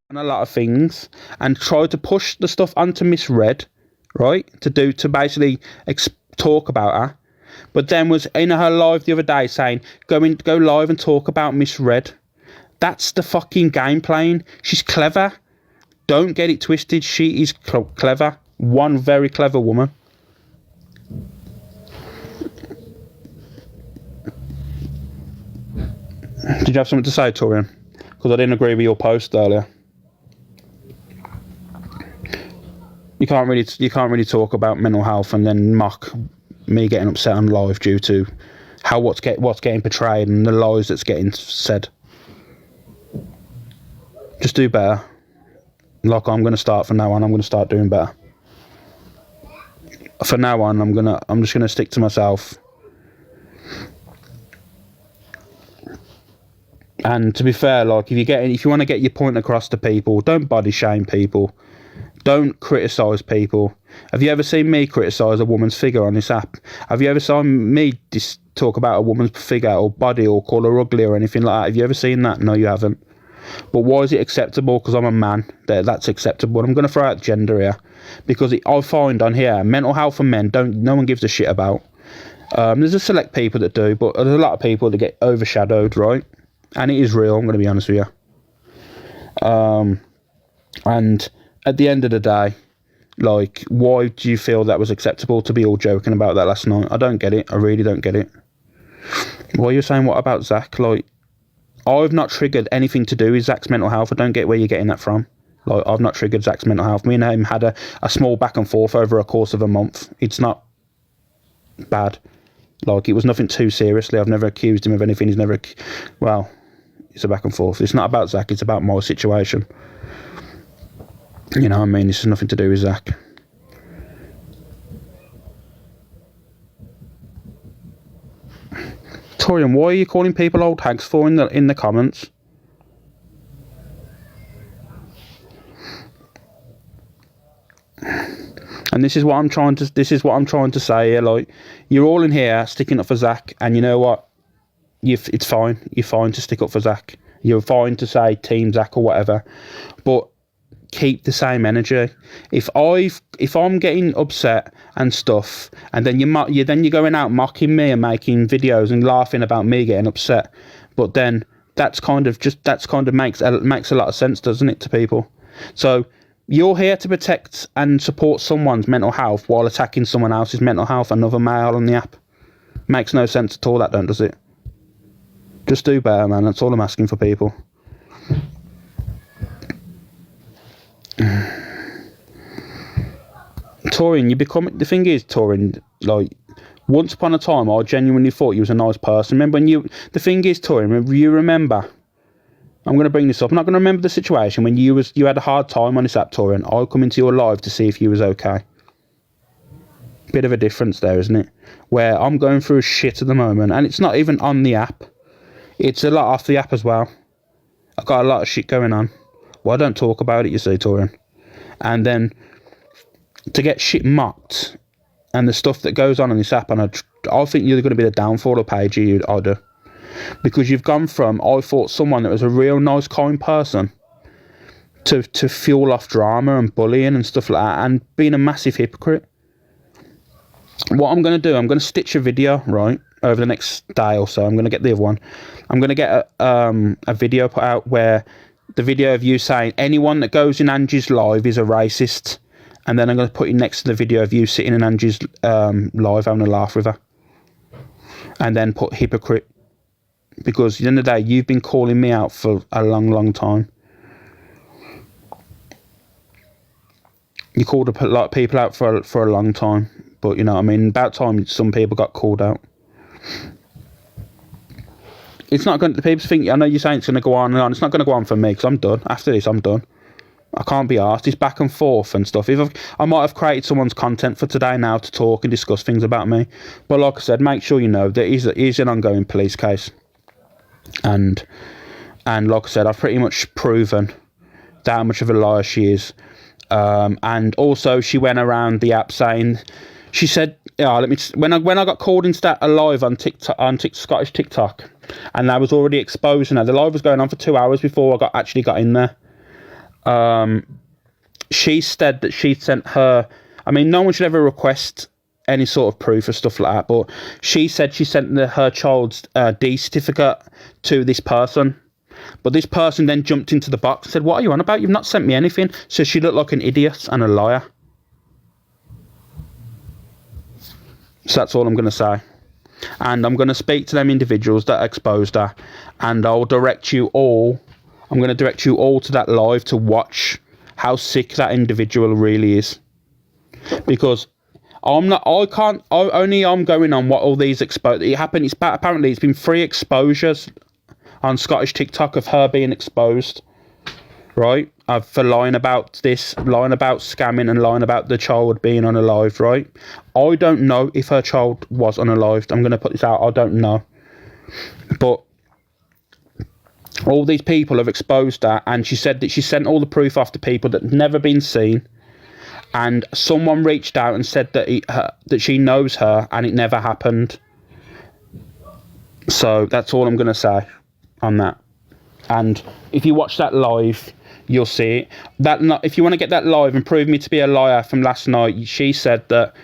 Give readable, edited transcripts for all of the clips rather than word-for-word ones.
on a lot of things and tried to push the stuff onto Miss Red, right? To basically talk about her. But then was in her live the other day saying, go live and talk about Miss Red. That's the fucking game playing. She's clever. Don't get it twisted. She is clever. One very clever woman. Did you have something to say, Torian? Because I didn't agree with your post earlier. You can't really talk about mental health and then mock me getting upset on live due to how what's getting portrayed and the lies that's getting said. Just do better. Like I'm going to start from now on. I'm going to start doing better. From now on, I'm just gonna stick to myself. And to be fair, like if you want to get your point across to people, don't body shame people. Don't criticise people. Have you ever seen me criticise a woman's figure on this app? Have you ever seen me talk about a woman's figure or body or call her ugly or anything like that? Have you ever seen that? No, you haven't. But why is it acceptable? Because I'm a man. That's acceptable. I'm going to throw out gender here. Because I find on here, mental health for men, no one gives a shit about. There's a select people that do, but there's a lot of people that get overshadowed, right? And it is real, I'm going to be honest with you. And at the end of the day, like, why do you feel that was acceptable to be all joking about that last night? I don't get it. I really don't get it. Why are you saying what about Zach? Like, I've not triggered anything to do with Zach's mental health. I don't get where you're getting that from. Like, I've not triggered Zach's mental health. Me and him had a small back and forth over a course of a month. It's not bad. Like, it was nothing too seriously. I've never accused him of anything. He's never... Well, it's a back and forth. It's not about Zach. It's about my situation. You know what I mean? This has nothing to do with Zach. Torian, why are you calling people old hags for in the comments? And this is what I'm trying to say here. Like, you're all in here sticking up for Zach, and you know what? It's fine. You're fine to stick up for Zach. You're fine to say Team Zach or whatever, but keep the same energy. If I'm getting upset and stuff, and then you're going out mocking me and making videos and laughing about me getting upset, but then that's kind of makes a lot of sense, doesn't it, to people? So you're here to protect and support someone's mental health while attacking someone else's mental health, another male on the app. Makes no sense at all, that don't, does it? Just do better, man. That's all I'm asking for people. Torian, the thing is, Torian, like, once upon a time, I genuinely thought you was a nice person. Remember the thing is, Torian, you remember, I'm going to bring this up, I'm not going to remember the situation when you had a hard time on this app, Torian. I'll come into your live to see if you was okay. Bit of a difference there, isn't it? Where I'm going through shit at the moment, and it's not even on the app. It's a lot off the app as well. I've got a lot of shit going on. Well, I don't talk about it, you see, Torian. And then to get shit mocked and the stuff that goes on this app, and I think you're going to be the downfall of Paige, I do. Because you've gone from, I thought someone that was a real nice, kind person to fuel off drama and bullying and stuff like that, and being a massive hypocrite. What I'm going to do, I'm going to stitch a video, right, over the next day or so. I'm going to get the other one. I'm going to get a video put out where the video of you saying anyone that goes in Angie's live is a racist, and then I'm going to put it next to the video of you sitting in Angie's live having a laugh with her, and then put hypocrite, because at the end of the day you've been calling me out for a long time. You called a lot of people out for a long time, but you know what I mean, about time some people got called out. It's not going to, people think, I know you're saying it's going to go on and on. It's not going to go on for me, because I'm done. After this, I'm done. I can't be arsed. It's back and forth and stuff. I might have created someone's content for today now to talk and discuss things about me. But like I said, make sure you know there is an ongoing police case. And like I said, I've pretty much proven how much of a liar she is. And also, she went around the app saying, she said, yeah, when I got called in live on Scottish TikTok, and I was already exposing her. The live was going on for 2 hours before I actually got in there. She said that she sent her... I mean, no one should ever request any sort of proof or stuff like that, but she said she sent her child's D certificate to this person. But this person then jumped into the box and said, "What are you on about? You've not sent me anything." So she looked like an idiot and a liar. So that's all I'm going to say. And I'm going to speak to them individuals that exposed her. And I'll direct you all... I'm going to direct you all to that live to watch how sick that individual really is. Because I'm going on what all these it happened. Apparently it's been 3 exposures on Scottish TikTok of her being exposed, right? For lying about this, lying about scamming, and lying about the child being unalived, right? I don't know if her child was unalived. I'm going to put this out. I don't know. But all these people have exposed her, and she said that she sent all the proof off to people that had never been seen. And someone reached out and said that that she knows her, and it never happened. So that's all I'm going to say on that. And if you watch that live, you'll see it. If you want to get that live and prove me to be a liar from last night, she said that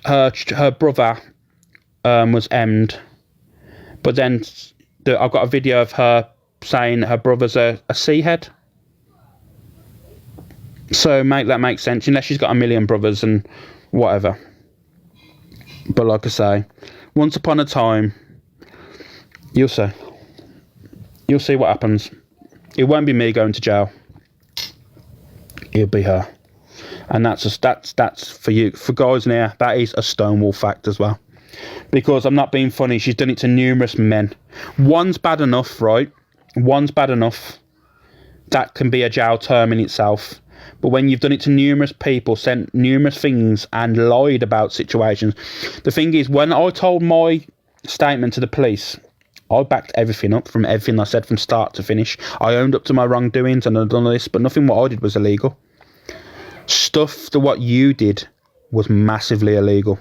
her brother was emmed. But then I've got a video of her saying her brother's a seahead. So that makes sense, unless she's got a million brothers and whatever. But like I say, once upon a time, you'll see. You'll see what happens. It won't be me going to jail. It'll be her. And that's for you. For guys in here, that is a Stonewall fact as well. Because I'm not being funny, she's done it to numerous men. One's bad enough, right? One's bad enough. That can be a jail term in itself. But when you've done it to numerous people, sent numerous things and lied about situations. The thing is, when I told my statement to the police, I backed everything up from everything I said from start to finish. I owned up to my wrongdoings and I've done this, but nothing what I did was illegal. Stuff that what you did was massively illegal.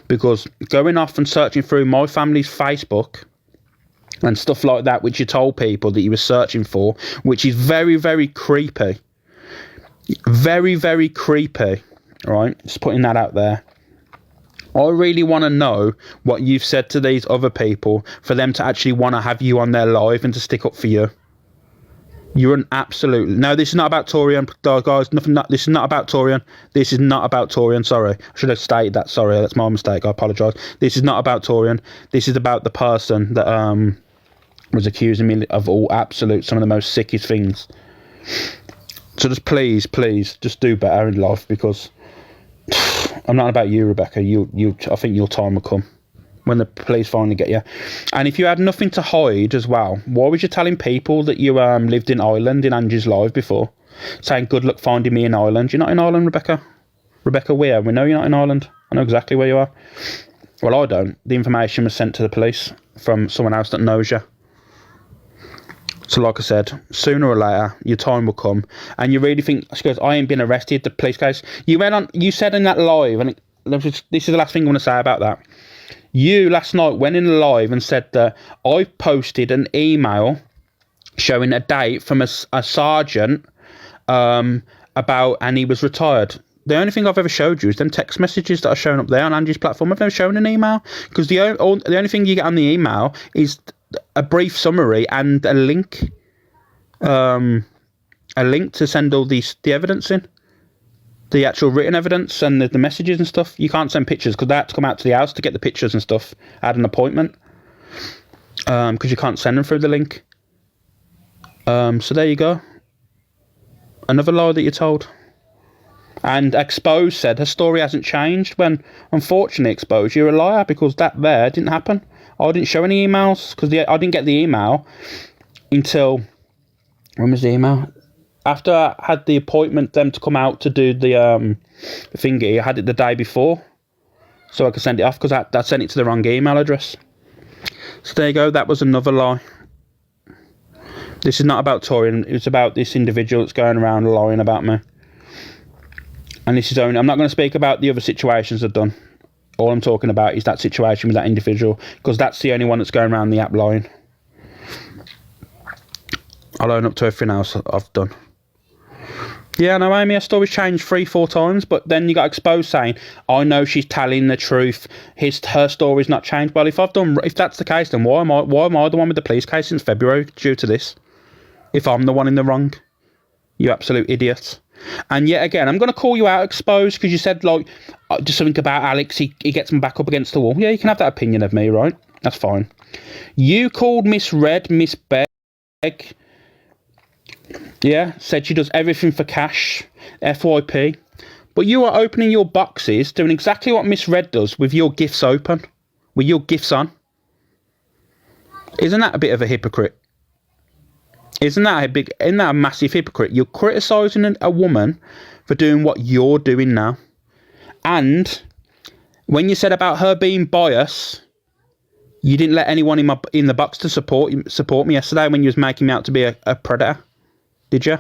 Because going off and searching through my family's Facebook and stuff like that, which you told people that you were searching for, which is very, very creepy. Very, very creepy, right? Just putting that out there. I really want to know what you've said to these other people for them to actually want to have you on their live and to stick up for you. You're an absolute... No, this is not about Torian, guys. This is not about Torian. This is not about Torian. Sorry. I should have stated that. Sorry, that's my mistake. I apologise. This is not about Torian. This is about the person that was accusing me of some of the most sickest things. So just please, just do better in life, because I'm not about you, Rebecca. I think your time will come when the police finally get you. And if you had nothing to hide as well, why was you telling people that you lived in Ireland in Angie's live before? Saying good luck finding me in Ireland. You're not in Ireland, Rebecca. Rebecca Weir, we know you're not in Ireland. I know exactly where you are. Well, I don't. The information was sent to the police from someone else that knows you. So like I said, sooner or later, your time will come. And you really think, she goes, I ain't been arrested, the police case. You said in that live, and this is the last thing I want to say about that. You last night went in live and said that I posted an email showing a date from a sergeant about, and he was retired. The only thing I've ever showed you is them text messages that are showing up there on Angie's platform. I've never shown an email, because the only thing you get on the email is a brief summary and a link to send all the evidence in, the actual written evidence and the messages and stuff. You can't send pictures because they have to come out to the house to get the pictures and stuff at an appointment, because you can't send them through the link. So there you go, another lie that you told. And Exposed said her story hasn't changed, when unfortunately, Exposed, you're a liar, because that there didn't happen. I didn't show any emails, because I didn't get the email until... When was the email? After I had the appointment, them to come out to do the thingy, I had it the day before, so I could send it off, because I sent it to the wrong email address. So there you go, that was another lie. This is not about Torian, it's about this individual that's going around lying about me. And this is only... I'm not going to speak about the other situations I've done. All I'm talking about is that situation with that individual, because that's the only one that's going around the app lying. I'll own up to everything else I've done. Yeah, no, Amy, her story's changed 3-4 times, but then you got exposed saying, I know she's telling the truth. Her story's not changed. Well, if that's the case, then why am I the one with the police case since February due to this? If I'm the one in the wrong, you absolute idiot. And yet again, I'm going to call you out, exposed, because you said like just something about Alex. He gets me back up against the wall. Yeah, you can have that opinion of me, right? That's fine. You called Miss Red Miss Beg. Yeah, said she does everything for cash, FYP. But you are opening your boxes, doing exactly what Miss Red does with your gifts open, with your gifts on. Isn't that a bit of a hypocrite? Isn't that a massive hypocrite? You're criticising a woman for doing what you're doing now. And when you said about her being biased, you didn't let anyone in the box to support me yesterday when you was making me out to be a predator. Did you?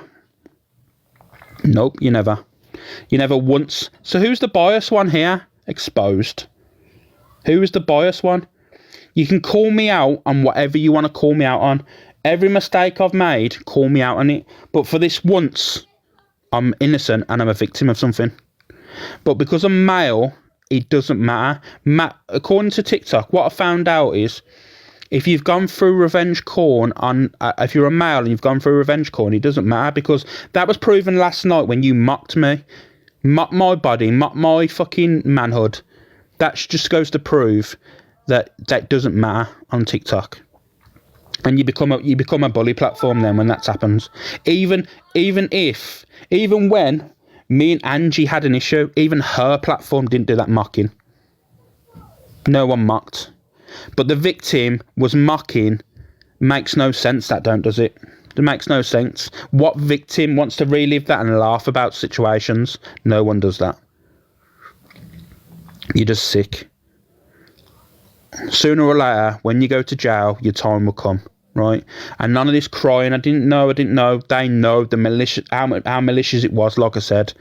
Nope, you never. You never once. So who's the biased one here? Exposed. Who is the biased one? You can call me out on whatever you want to call me out on. Every mistake I've made, call me out on it. But for this once, I'm innocent and I'm a victim of something. But because I'm male, it doesn't matter. According to TikTok, what I found out is, if you've gone through revenge porn if you're a male and you've gone through revenge porn, it doesn't matter, because that was proven last night when you mocked me, mocked my body, mocked my fucking manhood. That just goes to prove that doesn't matter on TikTok, and you become a bully platform then when that happens. Even when me and Angie had an issue, even her platform didn't do that mocking. No one mocked. But the victim was mocking. Makes no sense, that does it? It makes no sense. What victim wants to relive that and laugh about situations? No one does that. You're just sick. Sooner or later, when you go to jail, your time will come, right? And none of this crying, I didn't know. They know the malicious, how malicious it was. Like I said,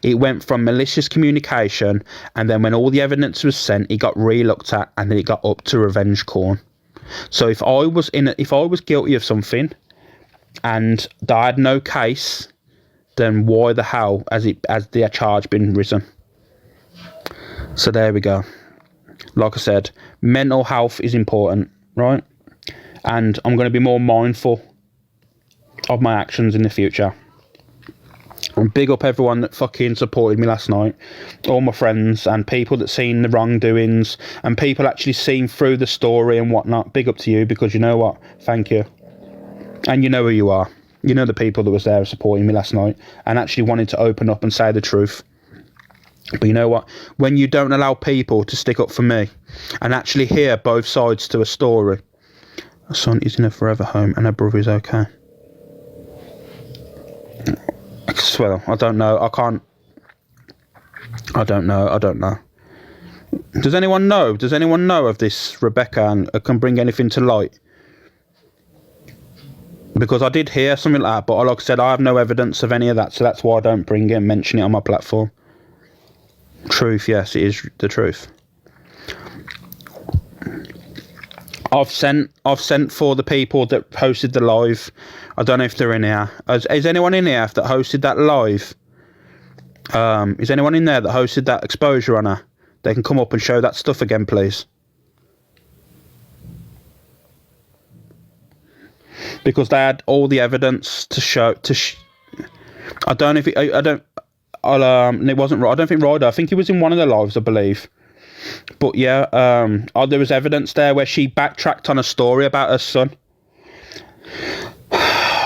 it went from malicious communication, and then when all the evidence was sent, it got re-looked at, and then it got up to revenge porn. So if I was guilty of something, and I had no case, then why the hell has the charge been risen? So there we go. Like I said, mental health is important, right? And I'm going to be more mindful of my actions in the future. And big up everyone that fucking supported me last night. All my friends and people that seen the wrongdoings and people actually seen through the story and whatnot. Big up to you, because you know what? Thank you. And you know who you are. You know the people that was there supporting me last night and actually wanted to open up and say the truth. But you know what? When you don't allow people to stick up for me and actually hear both sides to a story. Her son is in a forever home and her brother is okay. Well, I don't know. I don't know. Does anyone know? Does anyone know of this Rebecca and can bring anything to light? Because I did hear something like that, but like I said, I have no evidence of any of that, so that's why I don't bring it and mention it on my platform. Truth, yes, it is the truth. I've sent for the people that hosted the live. I don't know if they're in here. Is anyone in here that hosted that live? Is anyone in there that hosted that exposure on her? They can come up and show that stuff again, please. Because they had all the evidence to show. I don't know if it, I don't. It wasn't. I don't think Ryder. I think he was in one of the lives, I believe. But yeah, there was evidence there where she backtracked on a story about her son.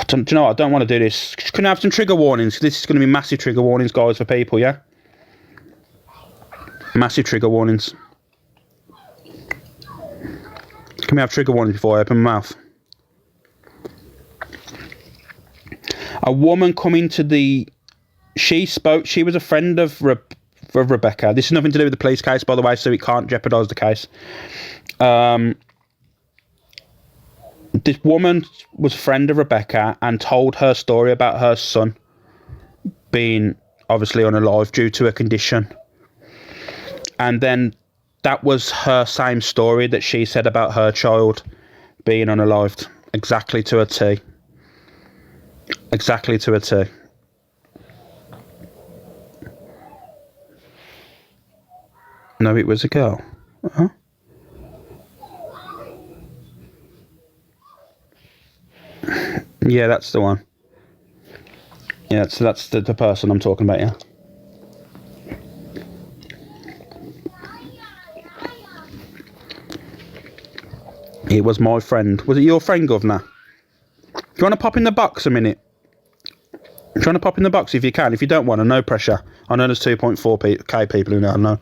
Do you know what? I don't want to do this. Can I have some trigger warnings? This is going to be massive trigger warnings, guys, for people, yeah? Massive trigger warnings. Can we have trigger warnings before I open my mouth? A woman coming to the... She was a friend of Rebecca. This has nothing to do with the police case, by the way, so it can't jeopardise the case. This woman was a friend of Rebecca and told her story about her son being obviously unalive due to a condition. And then that was her same story that she said about her child being unalived. Exactly to a T. Exactly to a T. know it was a girl. Huh? Yeah, that's the one. Yeah, so that's the person I'm talking about, yeah. It was my friend. Was it your friend, Governor? Do you want to pop in the box a minute? I'm trying to pop in the box if you can. If you don't want to, no pressure. I know there's 2.4k people who know. I know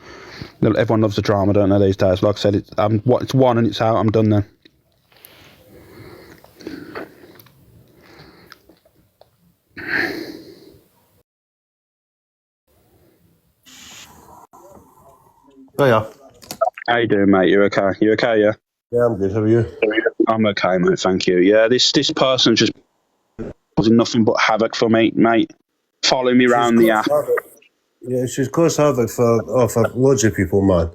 everyone loves the drama, don't they, these days? Like I said, it's one and it's out. I'm done then. Oh, yeah. How you doing, mate? You okay? You okay, yeah? Yeah, I'm good. How are you? I'm okay, mate. Thank you. Yeah, this person just causing nothing but havoc for me, mate. Following me around the app. Yeah, she's caused havoc for loads of people, man.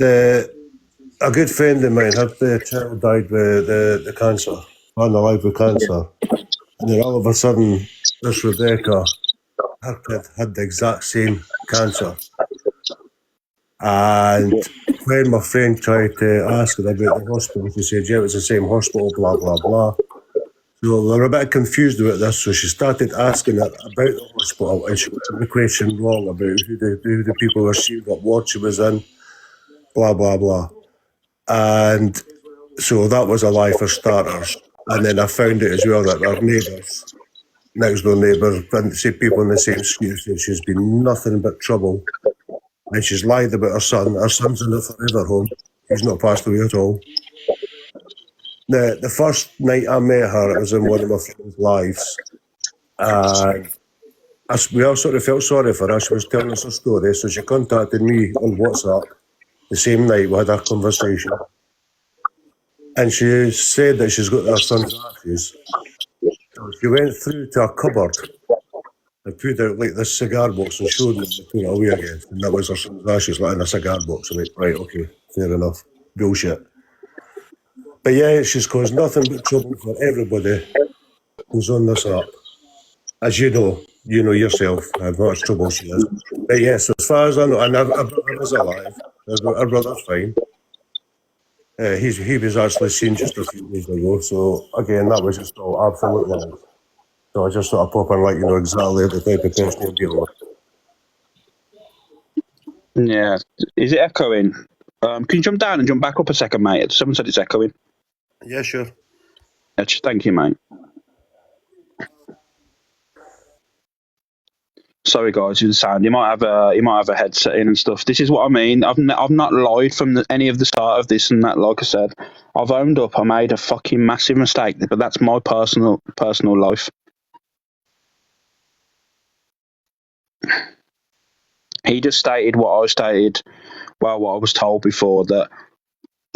A good friend of mine, her child died with the cancer, unalive with cancer. And then all of a sudden, this Rebecca, her kid had the exact same cancer. And when my friend tried to ask her about the hospital, she said, yeah, it was the same hospital, blah, blah, blah. So they were a bit confused about this, so she started asking her about the hospital, and she got the question wrong about who the people were seeing, what ward she was in, blah, blah, blah. And so that was a lie for starters. And then I found out as well that our neighbours, next door neighbours, people in the same street, said she's been nothing but trouble. And she's lied about her son. Her son's in a forever home. He's not passed away at all. The first night I met her, it was in one of my friend's lives. And we all sort of felt sorry for her. She was telling us her story, so she contacted me on WhatsApp the same night. We had a conversation. And she said that she's got her son's ashes. So she went through to a cupboard and put out like this cigar box and showed me to put it away again. And that was her son's ashes, like in a cigar box. I'm like, right, okay, fair enough. Bullshit. But yeah, she's caused nothing but trouble for everybody who's on this app. As you know yourself how much trouble she is. But yes, as far as I know, and her brother is alive. Her brother's fine. He was actually seen just a few days ago. So again, that was just all absolute lies. So I just thought I'd pop and let you know exactly the type of person you're dealing with. Yeah. Is it echoing? Can you jump down and jump back up a second, mate? Someone said it's echoing. Yeah, sure. Thank you, mate. Sorry, guys, with the sound. You might have a headset in and stuff. This is what I mean. I've not lied from any of the start of this and that. Like I said, I've owned up. I made a fucking massive mistake, but that's my personal life. He just stated what I stated. Well, what I was told before, that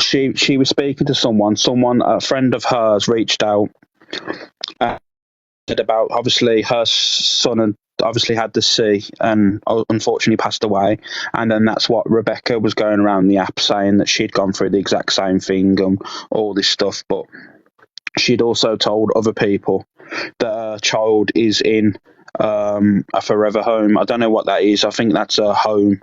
she was speaking to someone. A friend of hers reached out and said about, obviously her son and obviously had the C and unfortunately passed away, and then that's what Rebecca was going around the app saying, that she'd gone through the exact same thing and all this stuff. But she'd also told other people that her child is in a forever home. I don't know what that is. I think that's a home.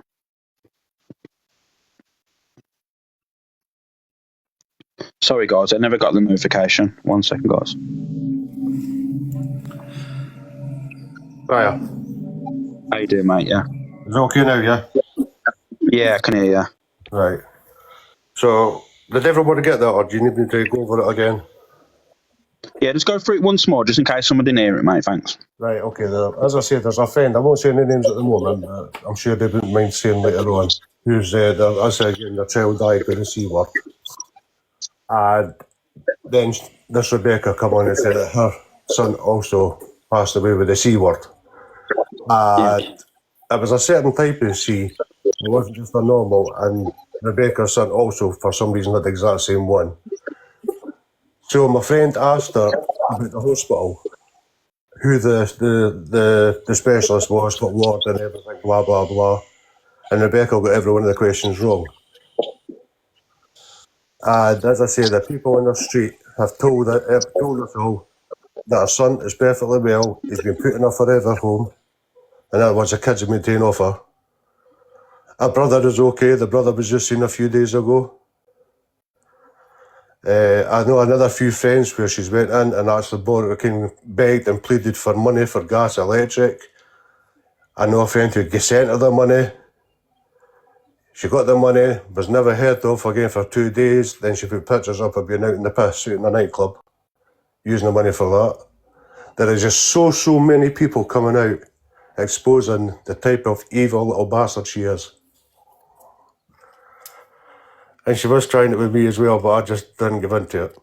Sorry, guys, I never got the notification. 1 second, guys. Oh, yeah. How you doing, mate? Yeah. Is it okay now, yeah? Yeah, I can hear you. Right. So, did everybody get that, or do you need me to go over it again? Yeah, just go through it once more, just in case someone didn't hear it, mate. Thanks. Right, okay. As I said, there's a friend, I won't say any names at the moment, but I'm sure they wouldn't mind saying later on, who's, as I said again, the child died with the C word. And then this Rebecca come on and said that her son also passed away with the C word. And it was a certain type of C, it wasn't just a normal, and Rebecca's son also, for some reason, had the exact same one. So my friend asked her about the hospital, who the specialist was, what ward and everything, blah, blah, blah. And Rebecca got every one of the questions wrong. And as I say, the people on the street have told us all that her son is perfectly well, he's been put in a forever home. In other words, the kids have been taken off her. Her brother is okay. The brother was just seen a few days ago. I know another few friends where she's went in and actually begged and pleaded for money for gas, electric. I know a friend who sent her the money. She got the money, was never heard of again for 2 days. Then she put pictures up of being out in the piss, out in a nightclub, using the money for that. There is just so many people coming out exposing the type of evil little bastard she is. And she was trying it with me as well, but I just didn't give in to it.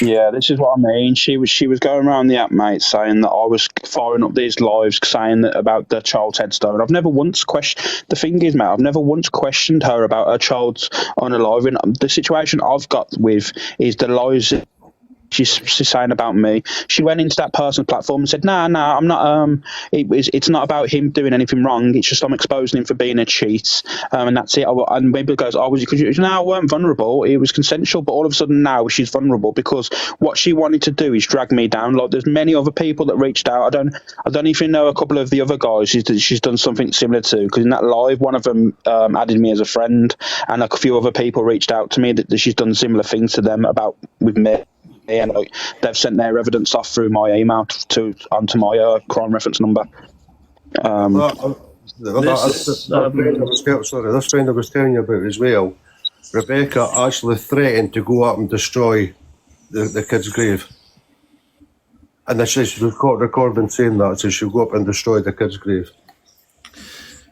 Yeah, this is what I mean. She was going around the app, mate, saying that I was firing up these lives, saying that about the child's headstone. I've never once questioned. The thing is, mate, I've never once questioned her about her child's unaliving. The situation I've got with is the lies she's saying about me. She went into that person's platform and said, "Nah, I'm not. It's not about him doing anything wrong. It's just I'm exposing him for being a cheat, and that's it." And maybe goes, "Oh, was it because you?" No, I weren't vulnerable. It was consensual. But all of a sudden now she's vulnerable because what she wanted to do is drag me down. Like there's many other people that reached out. I don't even know a couple of the other guys she's done something similar to. Because in that live, one of them added me as a friend, and a few other people reached out to me that she's done similar things to them about with me. And like, they've sent their evidence off through my email onto my crime reference number. This friend I was telling you about as well, Rebecca actually threatened to go up and destroy the kid's grave. And then she was caught recording saying that, so she'll go up and destroy the kid's grave.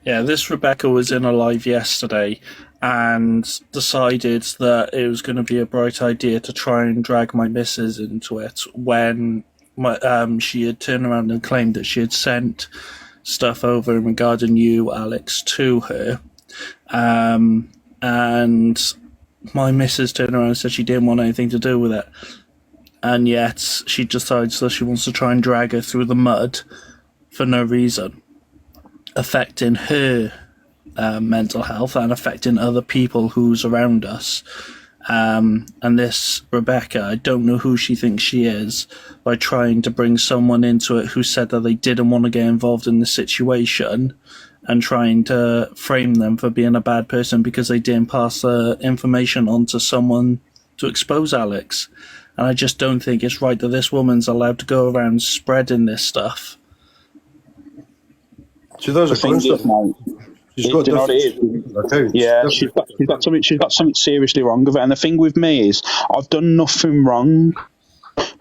Yeah, this Rebecca was in a live yesterday and decided that it was going to be a bright idea to try and drag my missus into it when she had turned around and claimed that she had sent stuff over regarding you, Alex, to her. And my missus turned around and said she didn't want anything to do with it. And yet she decides that she wants to try and drag her through the mud for no reason, affecting her mental health and affecting other people who's around us. And this Rebecca, I don't know who she thinks she is, by trying to bring someone into it who said that they didn't want to get involved in the situation and trying to frame them for being a bad person because they didn't pass the information on to someone to expose Alex. And I just don't think it's right that this woman's allowed to go around spreading this stuff. She does a constant. She's got accounts. Yeah, she's got something seriously wrong with it. And the thing with me is, I've done nothing wrong.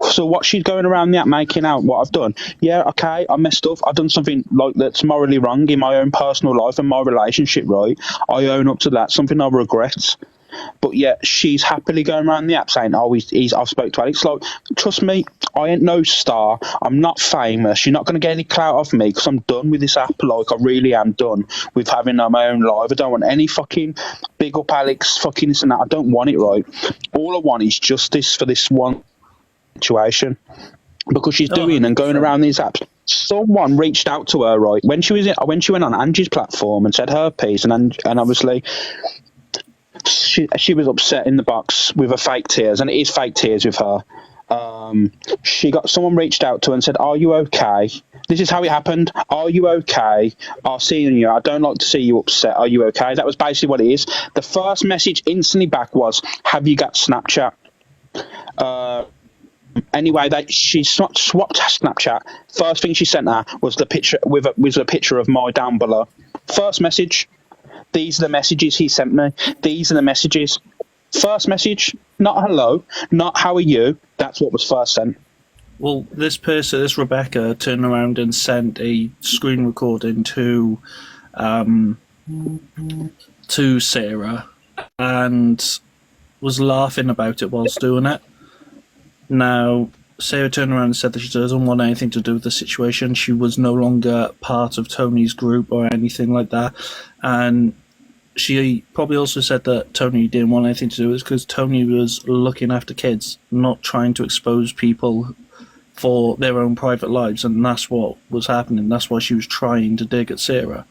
So what she's going around the app making out what I've done. Yeah, okay, I messed up. I've done something like that's morally wrong in my own personal life and my relationship. Right, I own up to that. Something I regret. But yet she's happily going around the app saying, "Oh, I've spoke to Alex." Like, trust me, I ain't no star. I'm not famous. You're not going to get any clout off me because I'm done with this app. Like, I really am done with having my own life. I don't want any fucking big up Alex, fucking this and that. I don't want it, right? All I want is justice for this one situation because she's doing and going around these apps. Someone reached out to her, right, when she went on Angie's platform and said her piece, and obviously. She was upset in the box with her fake tears, and it is fake tears with her. Someone reached out to her and said, "Are you okay? This is how it happened. Are you okay? I'll see you. I don't like to see you upset. Are you okay?" That was basically what it is. The first message instantly back was, "Have you got Snapchat?" Anyway, she swapped Snapchat. First thing she sent her was the picture with a picture of my down below. First message. These are the messages he sent me. These are the messages. First message, not hello, not how are you. That's what was first sent. Well, this Rebecca, turned around and sent a screen recording to Sarah and was laughing about it whilst doing it. Now, Sarah turned around and said that she doesn't want anything to do with the situation. She was no longer part of Tony's group or anything like that. And she probably also said that Tony didn't want anything to do with it because Tony was looking after kids, not trying to expose people for their own private lives. And that's what was happening. That's why she was trying to dig at Sarah.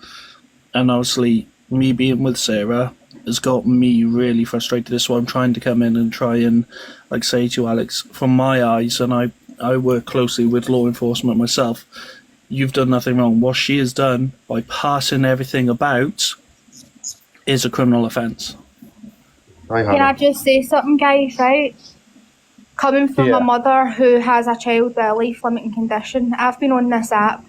And obviously, me being with Sarah has got me really frustrated. This is why I'm trying to come in and try and, like, say to Alex, from my eyes, and I work closely with law enforcement myself, you've done nothing wrong. What she has done by passing everything about is a criminal offence. Can I just say something, guys, right? Coming from Yeah. a mother who has a child with a life-limiting condition, I've been on this app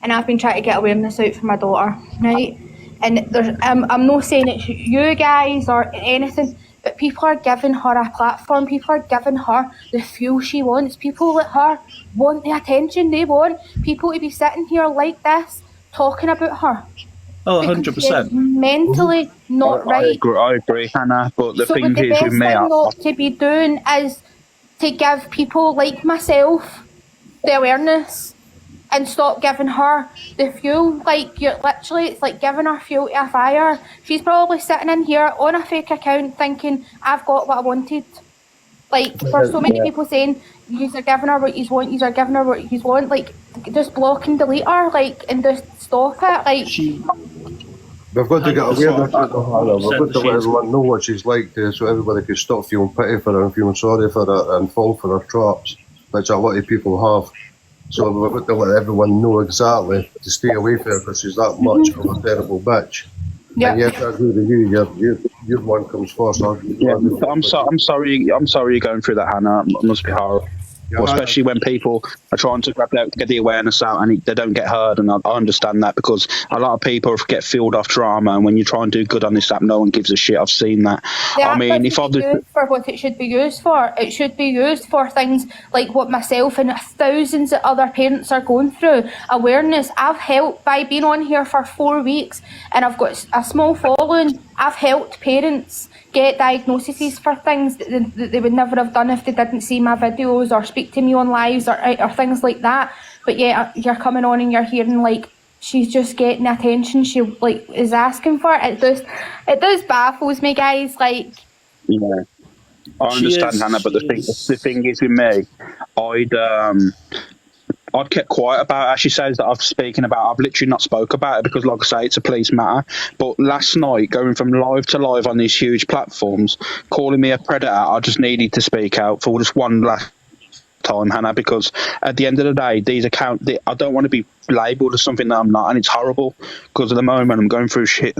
and I've been trying to get awareness out for my daughter, right? And I'm not saying it's you guys or anything, but people are giving her a platform. People are giving her the fuel she wants. People like her want the attention. They want people to be sitting here like this, talking about her. Oh, Because she's 100%. mentally not right. I agree, Hannah. But the So thing the is best with thing me, not to be doing is to give people like myself the awareness and stop giving her the fuel. Like, you're literally, it's like giving her fuel to a fire. She's probably sitting in here on a fake account thinking, I've got what I wanted. Like, there's so many people saying, yous are giving her what yous want, yous are giving her what yous want. Like, just block and delete her, like, and just stop it. Like, We've got to get aware of that, Hannah. We've got to let She's- everyone know what she's like, so everybody can stop feeling pity for her and feeling sorry for her and fall for her traps, which a lot of people have. So we've got to let everyone know exactly to stay away from her because she's that much of a terrible bitch. yeah. And yes, I agree with you. Your one comes first. yeah, I'm sorry you're going through that, Hannah. It must be hard. Well, especially when people are trying to get the awareness out and they don't get heard, and I understand that because a lot of people get filled off drama, and when you try and do good on this app, no one gives a shit. I've seen that. The I app mean, if I've doesn't get used for what it should be used for. It should be used for things like what myself and thousands of other parents are going through. Awareness. I've helped by being on here for 4 weeks and I've got a small following. I've helped parents get diagnoses for things that they would never have done if they didn't see my videos or speak to me on lives or things like that. But yeah, you're coming on and you're hearing like she's just getting the attention she like is asking for. It does baffles me, guys. Like, Yeah, I She understand, is- Hannah, but the she thing is with me, I'd kept quiet about it. As she says that I've spoken about, I've literally not spoke about it because, like I say, it's a police matter. But last night, going from live to live on these huge platforms, calling me a predator, I just needed to speak out for just one last time, Hannah, because at the end of the day, these accounts, I don't want to be labelled as something that I'm not, and it's horrible because at the moment I'm going through shit.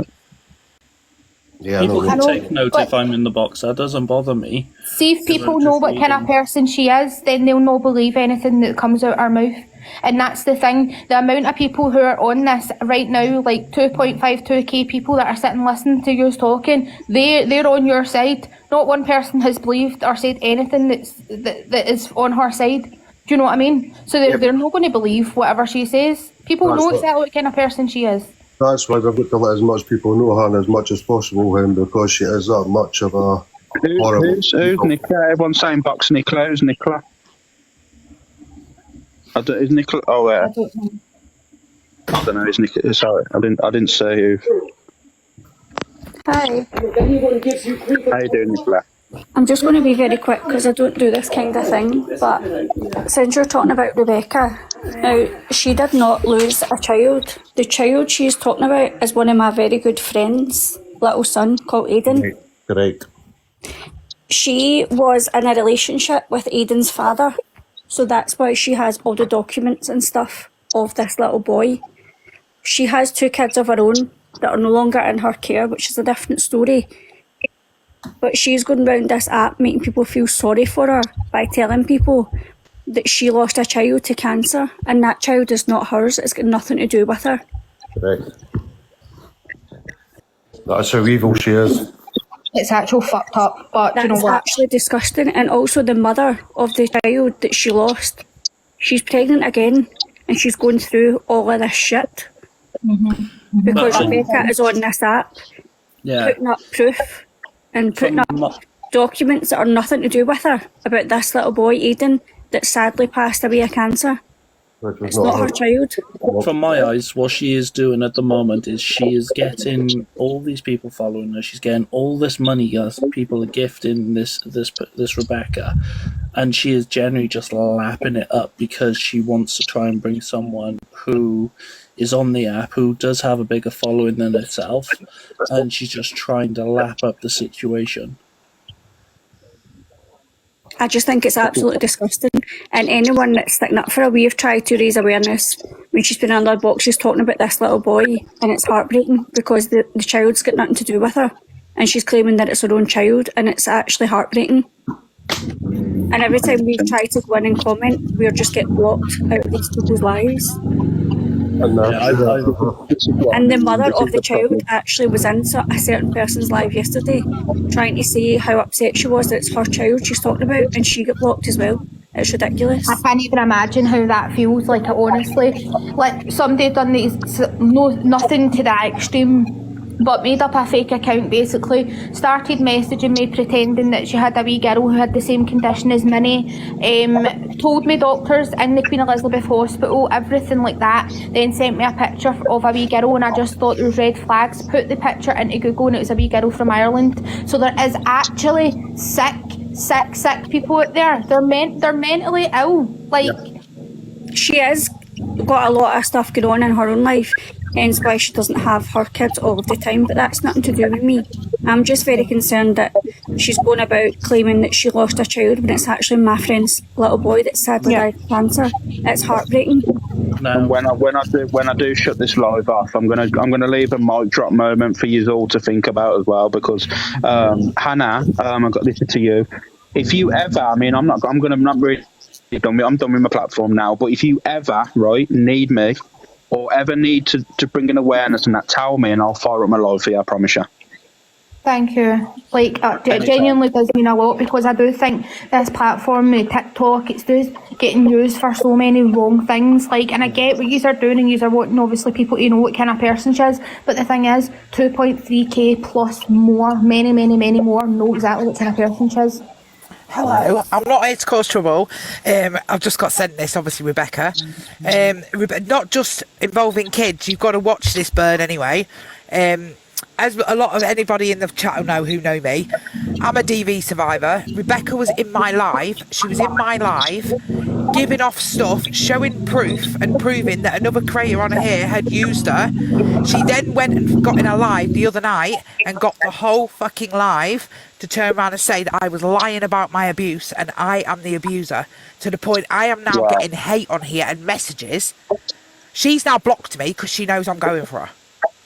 Yeah, People I can know, take note but- if I'm in the box. That doesn't bother me. see if people I'm know just what kind of reading. person she is, then they'll not believe anything that comes out her mouth. And that's the thing. The amount of people who are on this right now, like 2.52k people that are sitting listening to you talking, they're on your side. Not one person has believed or said anything that is on her side. Do you know what I mean? So they're not going to believe whatever she says. People That's know what- exactly what kind of person she is. That's why we've got to let as much people know Hannah as much as possible, because she is that much of a horrible. Who's Nicola? Everyone's saying box Nicola. Who's Nicola? Is Nicola? Oh, I don't know. I don't know. Is Nicola? Sorry, I didn't say who. Hi, How you doing, Nicola? I'm just going to be very quick because I don't do this kind of thing. But since you're talking about Rebecca, now she did not lose a child. The child she's talking about is one of my very good friends' little son called Aiden. Correct. She was in a relationship with Aiden's father, so that's why she has all the documents and stuff of this little boy. She has 2 kids of her own that are no longer in her care, which is a different story. But she's going round this app making people feel sorry for her by telling people that she lost a child to cancer and that child is not hers. It's got nothing to do with her. Correct. That's how evil she is. It's actual fucked up. But do you know That's what? actually disgusting. And also the mother of the child that she lost, she's pregnant again and she's going through all of this shit. Because But- Rebecca is on this app Yeah. putting up proof and putting up From- documents that are nothing to do with her about this little boy, Aiden, that sadly passed away of cancer. Which was It's not her child. From my eyes, what she is doing at the moment is she is getting all these people following her. She's getting all this money as people are gifting this Rebecca, and she is generally just lapping it up because she wants to try and bring someone who is on the app who does have a bigger following than herself, and she's just trying to lap up the situation. I just think it's absolutely disgusting. And anyone that's sticking up for her, we have tried to raise awareness when she's been in our boxes talking about this little boy, and it's heartbreaking because the child's got nothing to do with her. And she's claiming that it's her own child, and it's actually heartbreaking. And every time we try to go in and comment, we're just getting blocked out of these people's lives. And And the mother of the child actually was in a certain person's live yesterday, trying to say how upset she was that it's her child she's talking about, and she got blocked as well. It's ridiculous. I can't even imagine how that feels. Like, honestly, like somebody done these, nothing to that extreme, but made up a fake account, basically started messaging me pretending that she had a wee girl who had the same condition as Minnie, told me doctors in the Queen Elizabeth Hospital, everything like that, then sent me a picture of a wee girl, and I just thought there was red flags. Put the picture into Google and it was a wee girl from Ireland. So there is actually sick people out there. They're mentally ill. Like, She has got a lot of stuff going on in her own life, hence why she doesn't have her kids all of the time, but that's nothing to do with me. I'm just very concerned that she's going about claiming that she lost a child when it's actually my friend's little boy that sadly died of cancer. It's heartbreaking. And when I do shut this live off, I'm gonna leave a mic drop moment for you all to think about as well, because Hannah, I've got this to you. If you ever, I mean, I'm not really done. I'm done with my platform now. But if you ever, right, need me or ever need to bring an awareness and that, tell me, and I'll fire up my live for you. I promise you. thank you. Like, it genuinely does mean a lot, because I do think this platform, TikTok, it's just getting used for so many wrong things. Like, and I get what you are doing, and you are wanting obviously people to know what kind of person she is. But the thing is, 2.3k plus more, many more know exactly what kind of person she is. Hello, I'm not here to cause trouble. I've just got sent this, obviously, Rebecca. Not just involving kids, you've got to watch this bird anyway. As a lot of anybody in the chat will know who know me, I'm a DV survivor. Rebecca was in my live. She was in my live, giving off stuff, showing proof and proving that another creator on here had used her. She then went and got in a live the other night and got the whole fucking live to turn around and say that I was lying about my abuse and I am the abuser, to the point I am now getting hate on here and messages. She's now blocked me because she knows I'm going for her.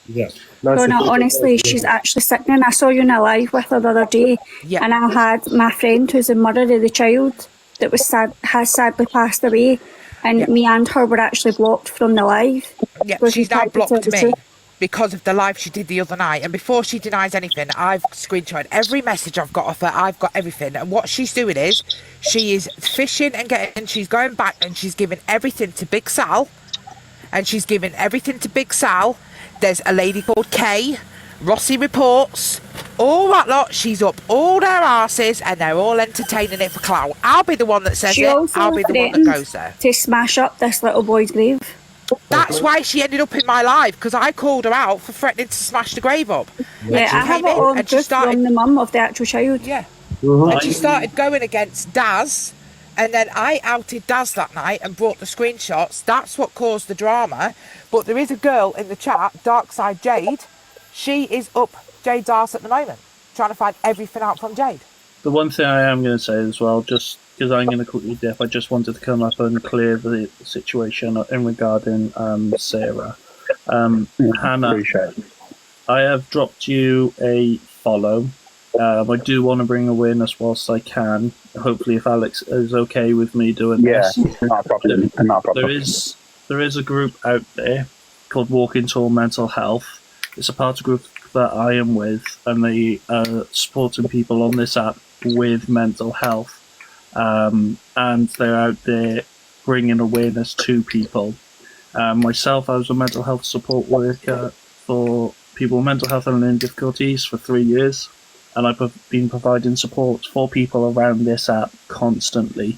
Yeah. Donna, honestly, she's actually sickening. I saw you in a live with her the other day, and I had my friend who's the mother of the child that has sadly passed away, and me and her were actually blocked from the live. Yeah, she's now blocked me because of the live she did the other night. And before she denies anything, I've screenshotted every message I've got off her. I've got everything. And what she's doing is, she is fishing and she's going back and she's giving everything to Big Sal. And she's giving everything to Big Sal. There's a lady called Kay, Rossi Reports, all that lot. She's up all their arses and they're all entertaining it for clout. I'll be the one that says it. I'll be the one that goes there. To smash up this little boy's grave. That's why she ended up in my live, because I called her out for threatening to smash the grave up. Yeah, I have it on proof from the mum of the actual child. Yeah. And she started going against Daz, and then I outed Daz that night and brought the screenshots. That's what caused the drama. But there is a girl in the chat, Darkside Jade. She is up Jade's arse at the moment, trying to find everything out from Jade. The one thing I am going to say as well, just because I'm going to quickly dip, I just wanted to come up and clear the situation in regarding Sarah. Hannah, I have dropped you a follow. I do want to bring awareness whilst I can. Hopefully, if Alex is okay with me doing this. Not a problem. Not a problem. There is a group out there called Walking Tall Mental Health. It's a part of group that I am with, and they are supporting people on this app with mental health. And they're out there bringing awareness to people. Myself, I was a mental health support worker for people with mental health and learning difficulties for 3 years, and I've been providing support for people around this app constantly.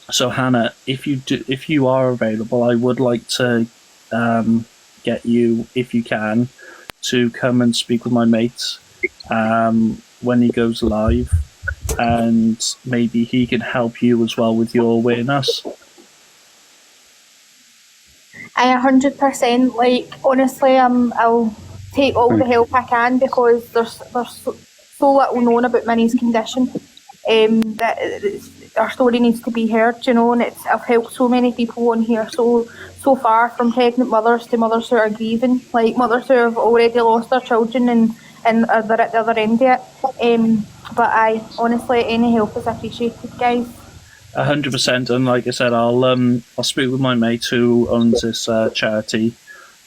So Hannah, if you are available, I would like to get you, if you can, to come and speak with my mate when he goes live, and maybe he can help you as well with your awareness. I 100%, like, honestly, I'll take all the help I can, because there's so little known about Minnie's condition. that our story needs to be heard, you know, and I've helped so many people on here so far, from pregnant mothers to mothers who are grieving, like mothers who have already lost their children and they're at the other end of it. But honestly, any help is appreciated, guys. 100%, and like I said, I'll speak with my mate who owns this charity,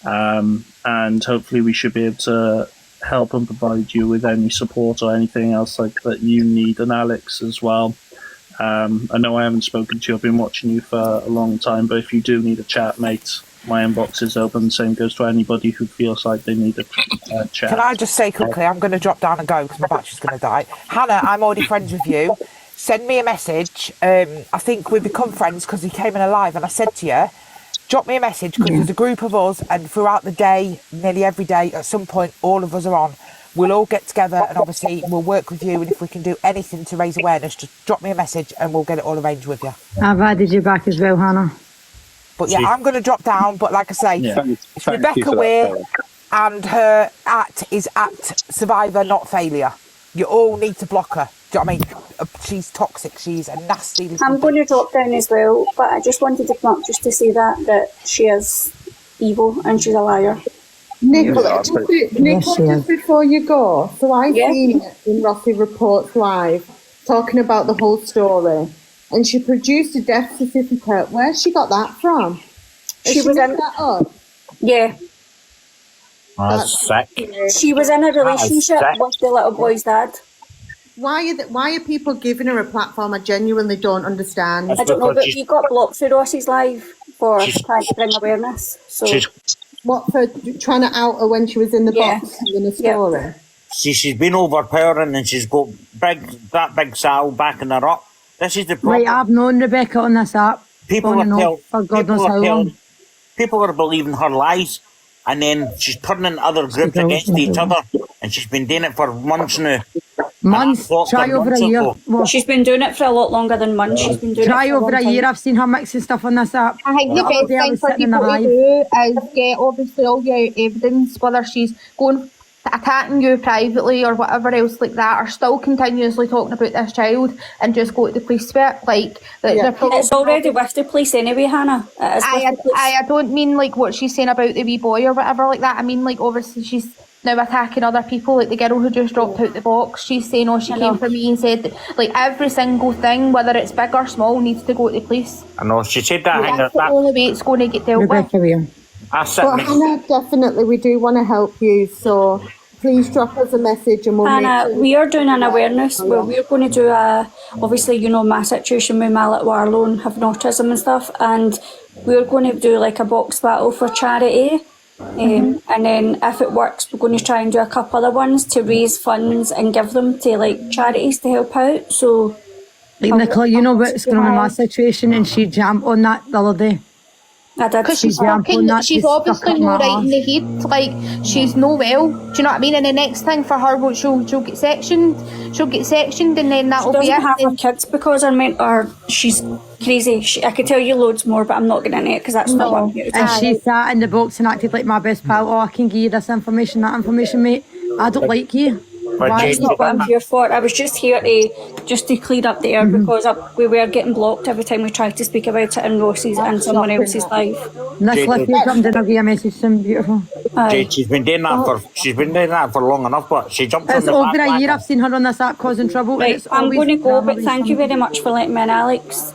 and hopefully we should be able to help and provide you with any support or anything else like that you need, and Alex as well. I know I haven't spoken to you, I've been watching you for a long time, but if you do need a chat, mate, my inbox is open. Same goes to anybody who feels like they need a chat. Can I just say quickly, I'm going to drop down and go because my battery's going to die. Hannah, I'm already friends with you. Send me a message. I think we become friends because he came in alive, and I said to you, drop me a message because there's a group of us, and throughout the day, nearly every day, at some point, all of us are on. We'll all get together, and obviously we'll work with you, and if we can do anything to raise awareness, just drop me a message and we'll get it all arranged with you. I've added you back as well, Hannah. But yeah, I'm going to drop down, but like I say, it's Thank you Rebecca for that, Weir, Sarah. and her is at Survivor Not Failure. You all need to block her. Do you know what I mean? She's toxic. She's a nasty little I'm going to drop down as well, but I just wanted to come up just to say that she is evil and she's a liar. Nicola, Yes, she is. just before you go, so I've Yeah. seen it in Rossi Reports Live talking about the whole story, and she produced a death certificate. Where's she got that from? Has She was made in- that up? Yeah, That's sick. she was in a relationship sick. with the little boy's dad. Why are people giving her a platform? I genuinely don't understand. I don't know, Because but she's- he got blocked through Ross's live for She's- trying to bring awareness. So She's What, for trying to out her when she was in the Yeah. box in the Yeah. story? she's been overpowering, and she's got that big Sal backing her up. This is the problem. Right, I've known Rebecca on this app. People on are and off tell- for God people knows are how telling- long. People are believing her lies, and then she's turning other groups does, against she each does. other, and she's been doing it for months now. Months, blocked try her over months a year. ago. Well, she's been doing it for a lot longer than months. She's been doing try it for over a long year. time. I've seen her mixing stuff on this app. I think the The other best day I thing was for sitting in people the to hive. do is get obviously all your evidence, whether she's going attacking you privately or whatever else like that, or still continuously talking about this child, and just go to the police with it. Like Yeah. It's already with the police anyway, Hannah. It is with the police. I don't mean like what she's saying about the wee boy or whatever like that. I mean like obviously she's now attacking other people, like the girl who just dropped out the box. She's saying, oh, she I know. came for me and said that, like every single thing, whether it's big or small, needs to go to the police. I know she said that. Like, Hang that's the that. only way it's going to get dealt with. Rebecca Weir. I sit But next- Hannah, definitely, we do want to help you, so please drop us a message and we'll Hannah, make sure. we are doing an awareness where we're going to do obviously, you know, my situation with my little Arlo and having autism and stuff, and we're going to do like a box battle for charity. And then if it works, we're going to try and do a couple other ones to raise funds and give them to like charities to help out. So Like Nicola, you know what's going on in my situation, and she jumped on that the other day. I did. Because she's Yeah, I'm fucking, pulling that she's to stuck obviously up no my right in the head. Like she's no well. Do you know what I mean? And the next thing for her, well, she'll get sectioned. She'll get sectioned, and then She that'll be doesn't it. have her Then- kids because or she's crazy. I could tell you loads more, but I'm not getting into it because that's not what I'm here to And tell. she sat in the box and acted like my best pal. Oh, I can give you this information, that information, mate. I don't like you. But Why Jane- are That's not what I'm here for. I was just here to clear up the air because we were getting blocked every time we tried to speak about it in Ross's and someone else's live. Nicola, if you jumped in, I'll give you a message soon, beautiful. Aye. Jade, she's been doing that for long enough, but she jumped on It's the over a bandwagon. year I've seen her on this app causing trouble. and Right, it's I'm always going to go, drama but with thank you something. very much for letting me in, Alex.